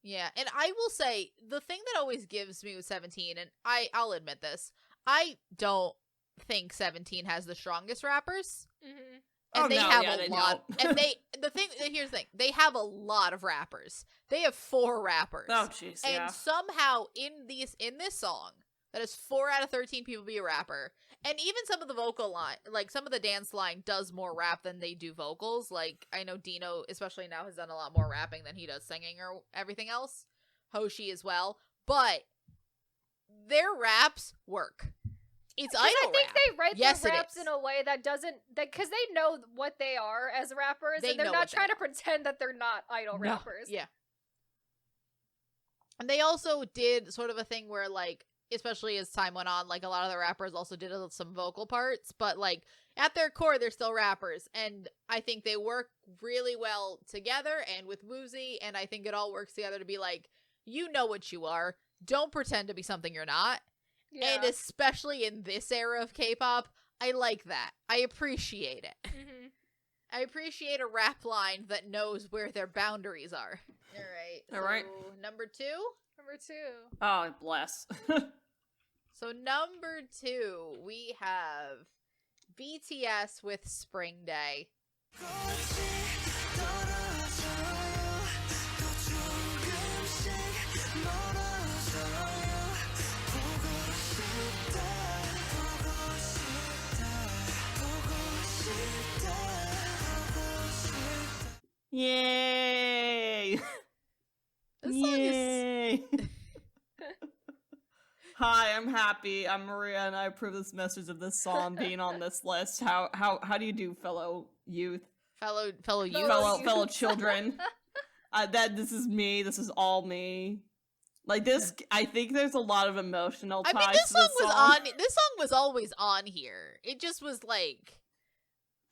Yeah, and I will say the thing that always gives me with 17, and I'll admit this, I don't think 17 has the strongest rappers. Mm-hmm. And they have a lot. And here's the thing. They have a lot of rappers. They have 4 rappers. Oh, jeez, and somehow in this song, that is 4 out of 13 people be a rapper. And even some of the vocal line, like some of the dance line does more rap than they do vocals. Like, I know Dino, especially now, has done a lot more rapping than he does singing or everything else. Hoshi as well, but their raps work. It's idol I think rap. they write their raps in a way that doesn't, because they know what they are as rappers, and they're not trying to pretend that they're not idol rappers. Yeah. And they also did sort of a thing where, like, especially as time went on, like, a lot of the rappers also did some vocal parts, but, like, at their core, they're still rappers, and I think they work really well together and with Woozi, and I think it all works together to be like, you know what you are, don't pretend to be something you're not. Yeah. And especially in this era of K-pop, I like that. I appreciate it. Mm-hmm. I appreciate a rap line that knows where their boundaries are. All right. Number 2? Number 2. Oh, bless. So number 2, we have BTS with Spring Day. Yay! This song Yay! Hi, I'm happy. I'm Maria, and I approve this message of this song being on this list. How do you do, fellow youth? Fellow youth? Fellow children. This is me. This is all me. Like this, I think there's a lot of emotional ties. I mean, this song was always on here. It just was like,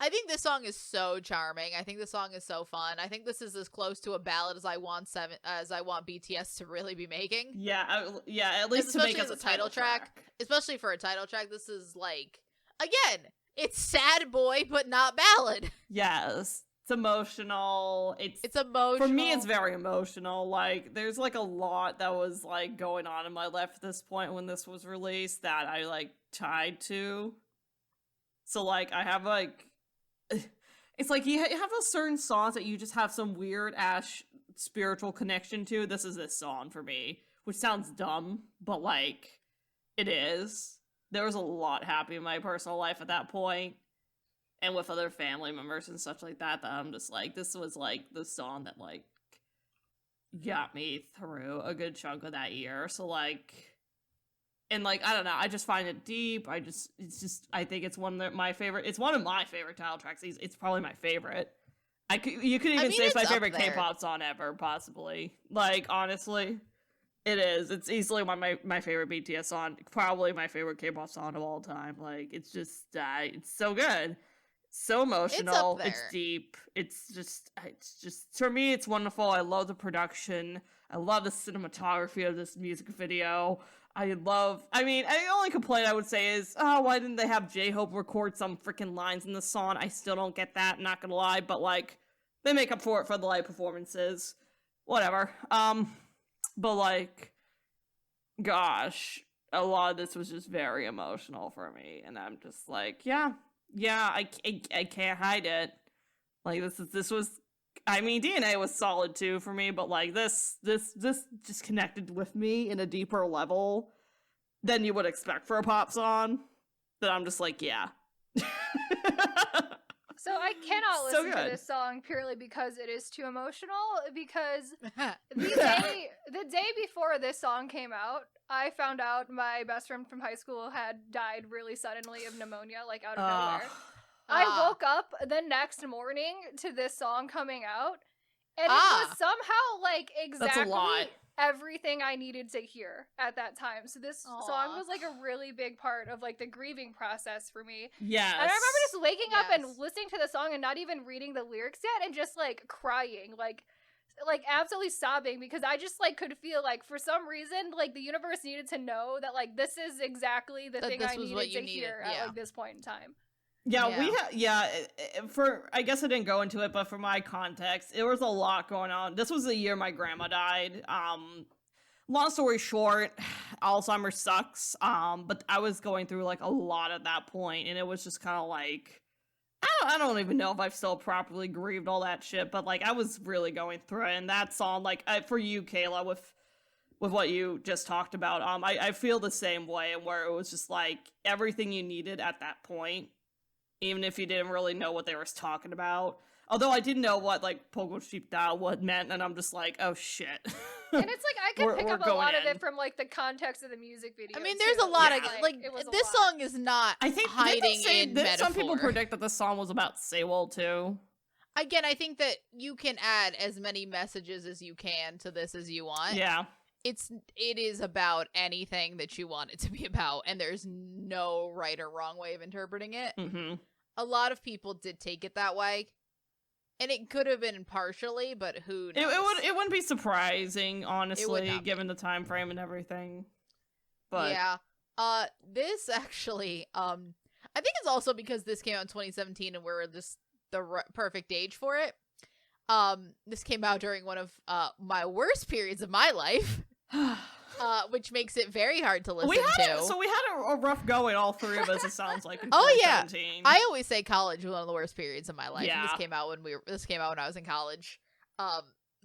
I think this song is so charming. I think this song is so fun. I think this is as close to a ballad as I want BTS to really be making. Yeah, at least to make it a title track. Especially for a title track, this is like, again, it's sad boy, but not ballad. Yes, it's emotional. It's emotional. For me, it's very emotional. Like, there's like a lot that was like going on in my life at this point when this was released that I like tied to. So like, I have like. It's like you have a certain songs that you just have some weird ass spiritual connection to. This is this song for me, which sounds dumb, but like it is. There was a lot happening in my personal life at that point, and with other family members and such like that. That I'm just like, this was like the song that like got me through a good chunk of that year. So like. And, like, I don't know, I just find it deep. I think it's one of my favorite title tracks. It's probably my favorite. You could even say it's my favorite K-pop song ever, possibly. Like, honestly, it is. It's easily my favorite BTS song. Probably my favorite K-pop song of all time. Like, it's just, it's so good. So emotional. It's deep. It's just, for me, it's wonderful. I love the production. I love the cinematography of this music video. The only complaint I would say is, why didn't they have J-Hope record some freaking lines in the song? I still don't get that, not gonna lie, but, like, they make up for it for the live performances. Whatever. But, like, gosh, a lot of this was just very emotional for me, and I'm just like, yeah, I can't hide it. Like, this was... I mean, DNA was solid too for me, but like this just connected with me in a deeper level than you would expect for a pop song. That I'm just like, yeah. So I cannot listen to this song purely because it is too emotional. Because the day before this song came out, I found out my best friend from high school had died really suddenly of pneumonia, like out of nowhere. I woke up the next morning to this song coming out, and it was somehow, like, exactly everything I needed to hear at that time. So this song was, like, a really big part of, like, the grieving process for me. Yes. And I remember just waking up and listening to the song and not even reading the lyrics yet, and just, like, crying, like absolutely sobbing, because I just, like, could feel, like, for some reason, like, the universe needed to know that, like, this is exactly the thing I needed to hear at, like, this point in time. I guess I didn't go into it, but for my context, there was a lot going on. This was the year my grandma died. Long story short, Alzheimer's sucks. But I was going through like a lot at that point, and it was just kind of like, I don't even know if I've still properly grieved all that shit, but like I was really going through it. And that song, like for you, Kayla, with what you just talked about, I feel the same way, where it was just like everything you needed at that point. Even if you didn't really know what they were talking about. Although I didn't know what, like, Pogo Sheep Dao what meant, and I'm just like, oh shit. And it's like I can pick up a lot of it from like the context of the music video. I mean, there's a lot of like this song is not hiding in metaphor. Some people predict that the song was about Sewell too. Again, I think that you can add as many messages as you can to this as you want. Yeah. It is about anything that you want it to be about, and there's no right or wrong way of interpreting it. Mm-hmm. A lot of people did take it that way. And it could have been partially, but who knows? It wouldn't be surprising, honestly, given the time frame and everything. But yeah, this actually, I think it's also because this came out in 2017 and we're just the perfect age for it. This came out during one of my worst periods of my life. Which makes it very hard to listen to. So we had a rough going, all three of us, it sounds like, in 2017. Oh yeah, I always say college was one of the worst periods of my life. Yeah. And this came out when I was in college.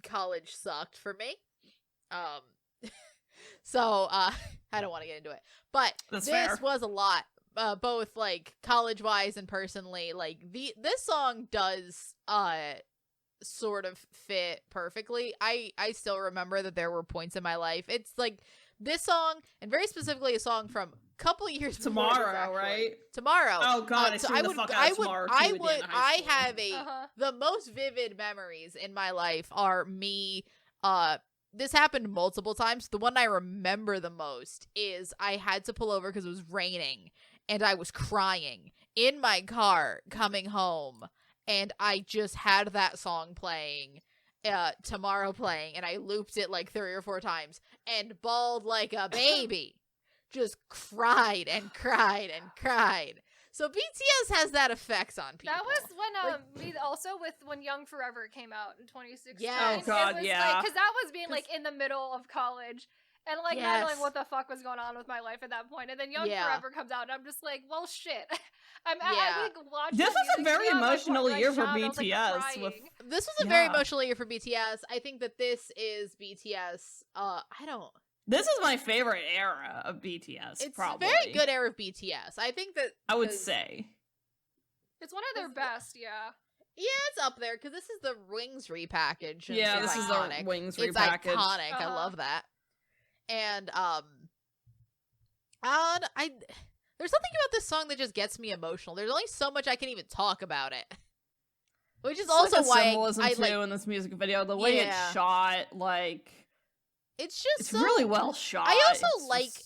College sucked for me. So I don't want to get into it, but this was a lot, both like college wise and personally. Like this song does sort of fit perfectly. I still remember that there were points in my life. It's like this song, and very specifically a song from a couple years Tomorrow, right? Tomorrow. Oh god, I have the most vivid memories in my life are me. This happened multiple times. The one I remember the most is I had to pull over because it was raining, and I was crying in my car coming home. And I just had that song playing, Tomorrow playing, and I looped it like 3 or 4 times and bawled like a baby. Just cried and cried and cried. So BTS has that effect on people. That was when when Young Forever came out in 2016. Yeah. Oh god, yeah. Because that was being like in the middle of college. And like not knowing what the fuck was going on with my life at that point. And then Young Forever comes out and I'm just like, well shit. I watching this was a very emotional year for BTS. This was a very emotional year for BTS. I think that this is BTS. This is my favorite era of BTS. It's probably a very good era of BTS. I think that I would say it's one of their best. Yeah, it's up there because this is the Wings repackage. Yeah, this is the Wings repackage. It's iconic. I love that. And there's something about this song that just gets me emotional. There's only so much I can even talk about it. Which is also like why symbolism I too in this music video. The way it's shot, like it's really well shot. I also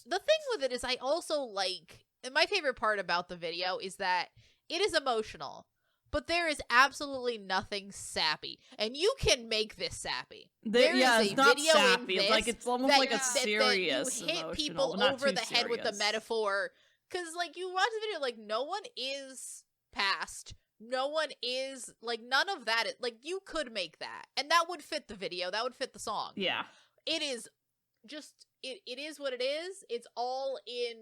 the thing with it is I also like, and my favorite part about the video is that it is emotional. But there is absolutely nothing sappy, and you can make this sappy. There is it's not sappy. It's like it's almost like a serious. That you hit people over the head with the metaphor, because like you watch the video, like no one is past, no one is like none of that. Like you could make that, and that would fit the video. That would fit the song. Yeah, it is just it is what it is. It's all in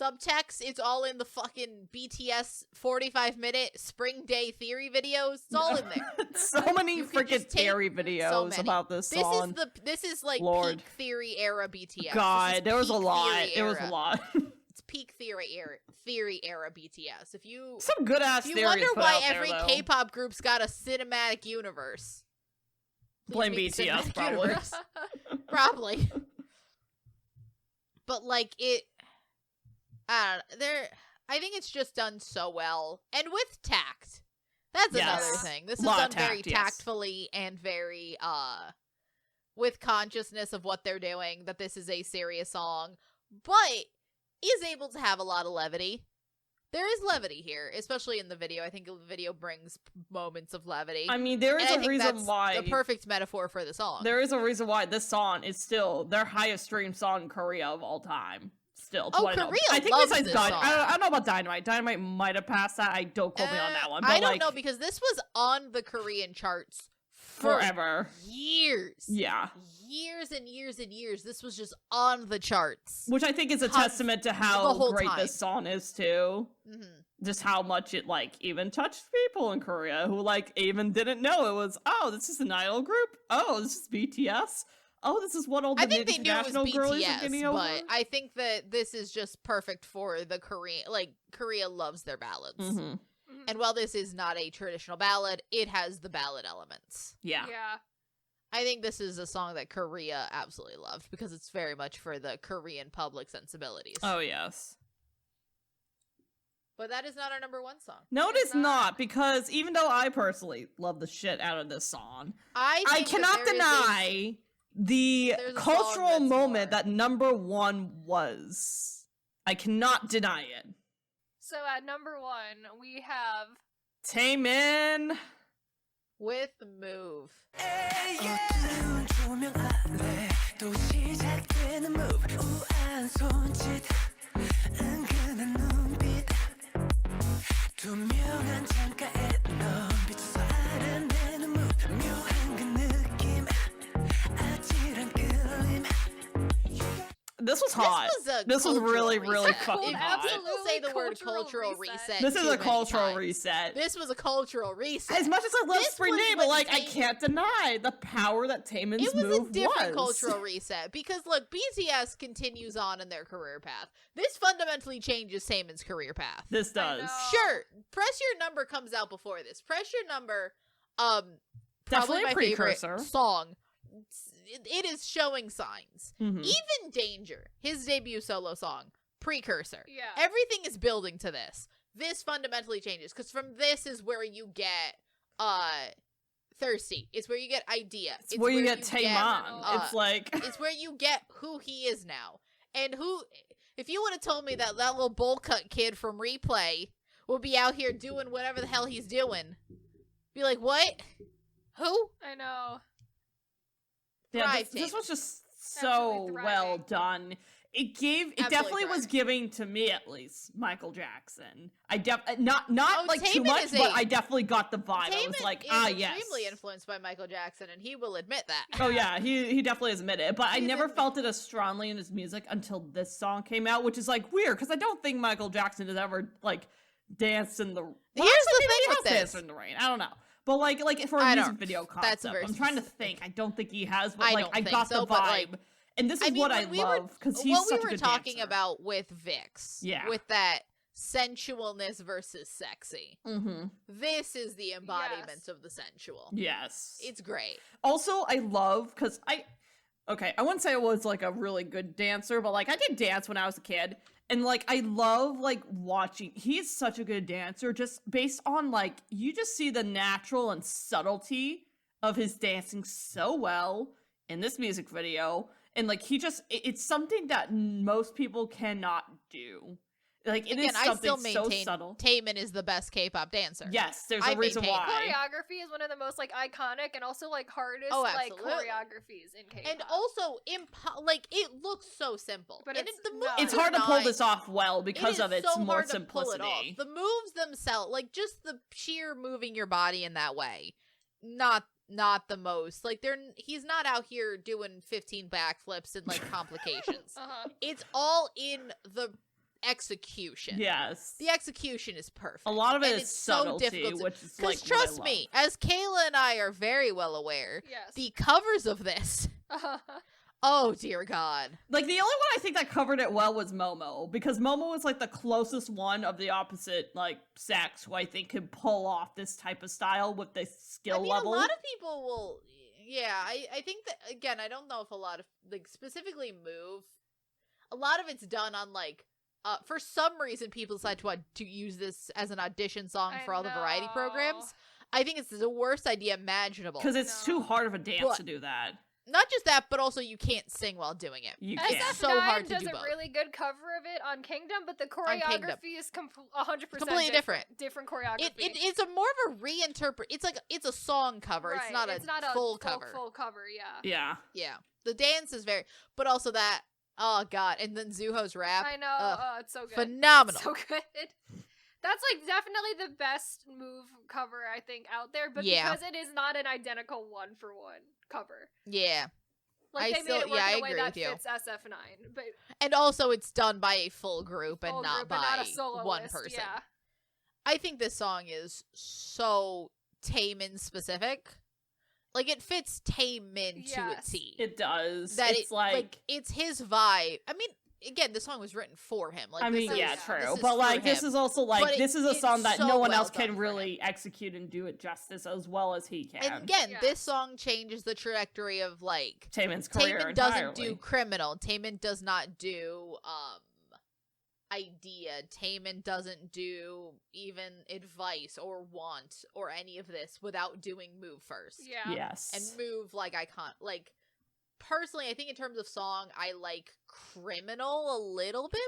subtext. It's all in the fucking BTS 45-minute Spring Day Theory videos. It's all in there. So many freaking theory videos about this song. This is like peak theory era BTS. God, there was a lot. It was a lot. It's peak theory era BTS. If you some good ass theories. You wonder why every K-pop group's got a cinematic universe. Blame BTS, probably. Probably. But like it. I think it's just done so well, and with tact. That's another thing. This is done very tactfully and very with consciousness of what they're doing. That this is a serious song, but is able to have a lot of levity. There is levity here, especially in the video. I think the video brings moments of levity. I mean, there is a reason why the perfect metaphor for the song. There is a reason why this song is still their highest streamed song in Korea of all time. Still, Korea I think loves this song. I don't know about Dynamite. Dynamite might have passed that. I don't quote me on that one. But I don't know because this was on the Korean charts forever, years. Yeah, years and years and years. This was just on the charts, which I think is a testament to how great this song is too. Mm-hmm. Just how much it like even touched people in Korea who like even didn't know it was. Oh, this is an idol group. Oh, this is BTS. Oh, this is what all the international girls are getting over. But I think that this is just perfect for the Korean. Like Korea loves their ballads, and while this is not a traditional ballad, it has the ballad elements. Yeah. I think this is a song that Korea absolutely loved because it's very much for the Korean public sensibilities. Oh, yes. But that is not our number one song. No, it is not, because even though I personally love the shit out of this song, I cannot deny the cultural moment that number one was. I cannot deny it. So at number one, we have Taemin with Move. This was hot. This was really, really fucking hot. People say the word cultural reset. This is a cultural reset. This was a cultural reset. As much as I love Spring Day, but like I can't deny the power that Taemin's move was. It was a different cultural reset because look, BTS continues on in their career path. This fundamentally changes Taemin's career path. This does. Sure, Press Your Number comes out before this. Press Your Number, definitely probably my a precursor favorite song. It is showing signs. Mm-hmm. Even Danger, his debut solo song, precursor. Yeah. Everything is building to this. This fundamentally changes because from this is where you get Thirsty. It's where you get Idea. It's where you get Taemin. It's like it's where you get who he is now. And who, if you would have told me that little bowl cut kid from Replay will be out here doing whatever the hell he's doing, be like, what? Who? I know. Yeah, this was just so well done. It definitely was giving to me at least Michael Jackson. Not like too much, but I definitely got the vibe. I was like, yes. Extremely influenced by Michael Jackson, and he will admit that. Oh yeah, he definitely has admitted it. But I never felt it as strongly in his music until this song came out, which is like weird because I don't think Michael Jackson has ever like danced in the. Here's the thing with this: danced in the rain. I don't know. But like for a music video concept, I'm trying to think. I don't think he has, but like I got the vibe. And this is what I love because he's such a good dancer. What we were talking about with Vix, with that sensualness versus sexy. Mm-hmm. This is the embodiment of the sensual. Yes, it's great. Also, I love because I wouldn't say I was like a really good dancer, but like I did dance when I was a kid. And, like, I love, like, watching. He's such a good dancer just based on, like, you just see the natural and subtlety of his dancing so well in this music video. And, like, it's something that most people cannot do. Like, it is something so subtle. Taemin is the best K-pop dancer. Yes, there's a reason why. Choreography is one of the most, like, iconic and also, like, hardest, like, choreographies in K-pop. And also, like, it looks so simple. But it's hard to pull this off well because of its more simplicity. The moves themselves, like, just the sheer moving your body in that way, not the most. Like, he's not out here doing 15 backflips and, like, complications. It's all in the execution. Yes. The execution is perfect. A lot of it is subtlety, so difficult which is like trust me, as Kayla and I are very well aware, the covers of this. Oh dear God. Like the only one I think that covered it well was Momo, because Momo was like the closest one of the opposite like sex who I think could pull off this type of style with the skill level. A lot of people will I think that again, I don't know if a lot of like specifically Move, a lot of it's done on like for some reason, people decide to use this as an audition song for all the variety programs. I think it's the worst idea imaginable. Because it's too hard of a dance to do that. Not just that, but also you can't sing while doing it. It's so hard to do both. Does a really good cover of it on Kingdom, but the choreography is 100% completely different. Different choreography. It's a more of a reinterpret. It's a song cover. Right. It's not a full cover. Full cover, yeah. Yeah. The dance is but also that. Oh God! And then Zuho's rap. I know. It's so good. Phenomenal. So good. That's like definitely the best Move cover I think out there, but because it is not an identical one-for-one cover. Yeah. Like they made it work in a way that fits SF9, but and also it's done by a full group and not by a soloist, one person. Yeah. I think this song is so Taemin specific. Like, it fits Taemin to a T. It does. That it's like it's his vibe. I mean, again, the song was written for him. Like, I mean, true. But like, this is also like, this is a song that no one else can really execute and do it justice as well as he can. And again, this song changes the trajectory of like Taemin's career. Taemin doesn't do Criminal. Taemin does not do Idea. Taemin doesn't do even Advice or Want or any of this without doing Move first. Yeah. Yes. And Move, like, I can't, like, personally, I think in terms of song, I like Criminal a little bit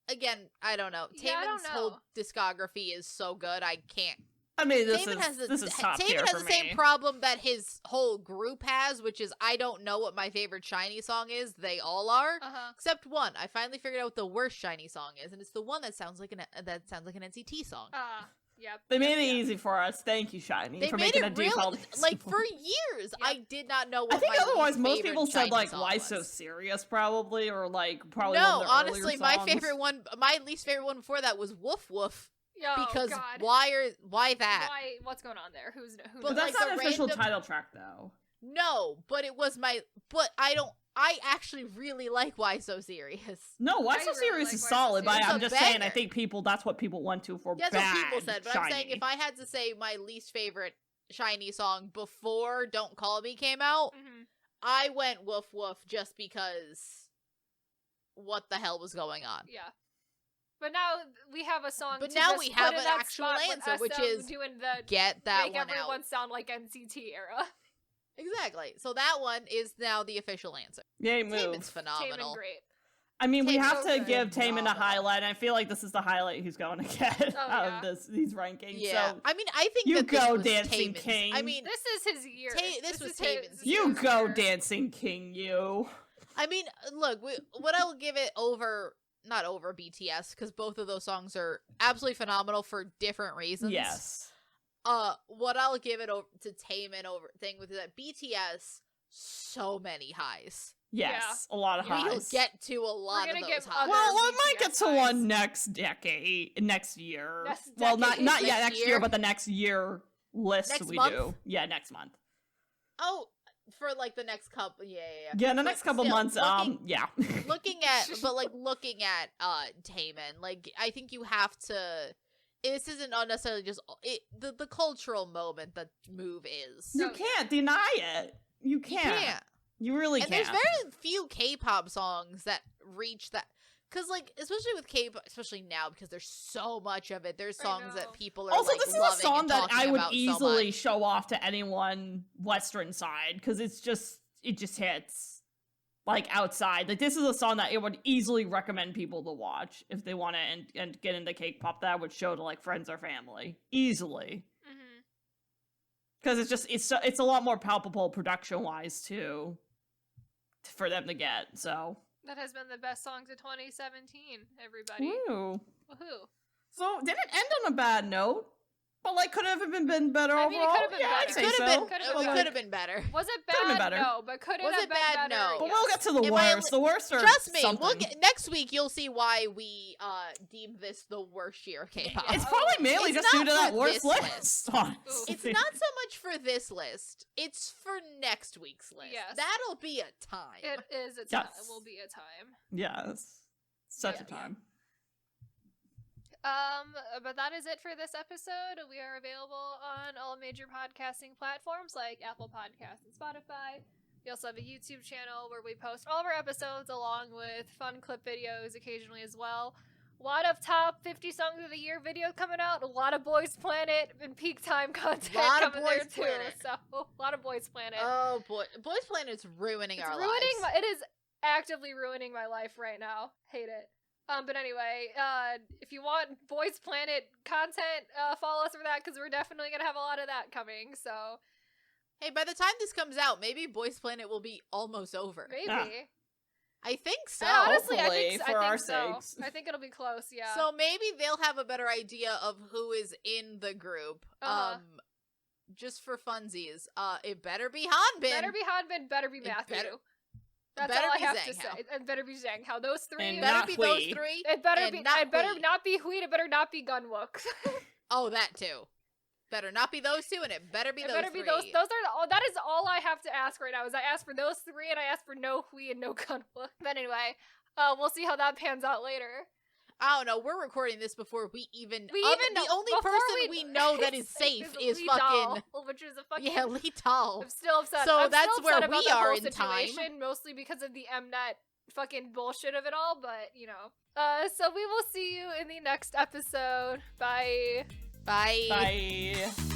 more. Again, I don't know. Taemin's whole discography is so good, I can't. I mean, this is top tier Taemin has for the me. same problem that his whole group has, which is I don't know what my favorite SHINee song is. They all are, except one. I finally figured out what the worst SHINee song is, and it's the one that sounds like an NCT song. Yep. They made it easy for us. Thank you, SHINee, for making a default. Like, for years, I did not know what I think otherwise most people said, like, SHINee Why was. So Serious, probably, or, like, probably No, one of the honestly, my least favorite one before that was Woof Woof. Oh, because God. why that? What's going on there? Who But that's not an official title track, though. No, but it was I actually really like Why So Serious. No, Why So Serious is solid, but I'm just saying, I think that's what people went to for bad That's what people said, but SHINee. I'm saying if I had to say my least favorite SHINee song before Don't Call Me came out, I went Woof Woof just because what the hell was going on. Yeah. But now we have a song. But now we have an actual answer, which is doing the get that make one everyone out. sound like NCT era. Exactly. So that one is now the official answer. Yay, Move. Taemin's phenomenal. Taemin, great. I mean, we have to so give Taemin a highlight, and I feel like this is the highlight he's going to get out of these rankings. Yeah. So I mean, I think you that this go, was Dancing Taemin's. King. I mean, this is his year. This was Taemin's. You go, Dancing King, you. I mean, look, what I will give it over... Not over BTS, because both of those songs are absolutely phenomenal for different reasons. Yes. What I'll give it over to Taemin over thing with that BTS, so many highs. Yes, a lot of highs. We'll get to a lot of those highs. Well, we might get to one next year. Well, not yet next year, but the next year list next we month? do. Yeah, next month. Oh, for like the next couple, yeah. Yeah, in the next couple months, yeah. looking at Taemin, like, I think you have to. This isn't necessarily just the cultural moment that Move is. You can't deny it. You can't. You really can't. And there's very few K-pop songs that reach that. Because, like, especially with K-pop, especially now, because there's so much of it, there's songs that people are, also, like, this is a song that I would easily show off to anyone Western side, because it just hits, like, outside. Like, this is a song that it would easily recommend people to watch if they want to and get into K-pop that I would show to, like, friends or family. Easily. Because it's a lot more palpable production-wise, too, for them to get, so... That has been the best songs of 2017, everybody. Woo. Woohoo. So, did it end on a bad note? But, like, could it have been better overall? It could have been better. It could have been better. Was it bad? No, but could it have been better? No. But we'll get to the worst. The worst are Trust me, something. next week you'll see why we deem this the worst year of K-pop. It's probably mainly just due to that worst list. It's not so much for this list. It's for next week's list. Yes. That'll be a time. It is a time. It will be a time. Yes. Such a time. But that is it for this episode. We are available on all major podcasting platforms like Apple Podcasts and Spotify. We also have a YouTube channel where we post all of our episodes along with fun clip videos occasionally as well. A lot of top 50 songs of the year videos coming out. A lot of Boys Planet and peak time content coming there too. So a lot of Boys Planet. Oh boy, Boys Planet's ruining our lives. It is actively ruining my life right now. Hate it. But anyway, if you want Boys Planet content, follow us for that, because we're definitely gonna have a lot of that coming, so... Hey, by the time this comes out, maybe Boys Planet will be almost over. Maybe. Yeah. I think so. Honestly, I think so. I think it'll be close, yeah. So maybe they'll have a better idea of who is in the group. Just for funsies. It better be Hanbin. Better be Hanbin, better be Matthew. That's all I have to say. It better be Zhang Hao. Those three. And better be those three. It better be. It better not be Hui. It better not be Gunwook. Oh, that too. Better not be those two, and it better be those three. Those are that is all I have to ask right now. Is I ask for those three, and I ask for no Hui and no Gunwa. But anyway, we'll see how that pans out later. I don't know. We're recording this before the only person we know that is safe is Lee fucking Dahl, which is a fucking Lee Dahl. I'm still upset. So I'm that's still upset where we are in time. Mostly because of the Mnet fucking bullshit of it all. But you know, so we will see you in the next episode. Bye. Bye. Bye.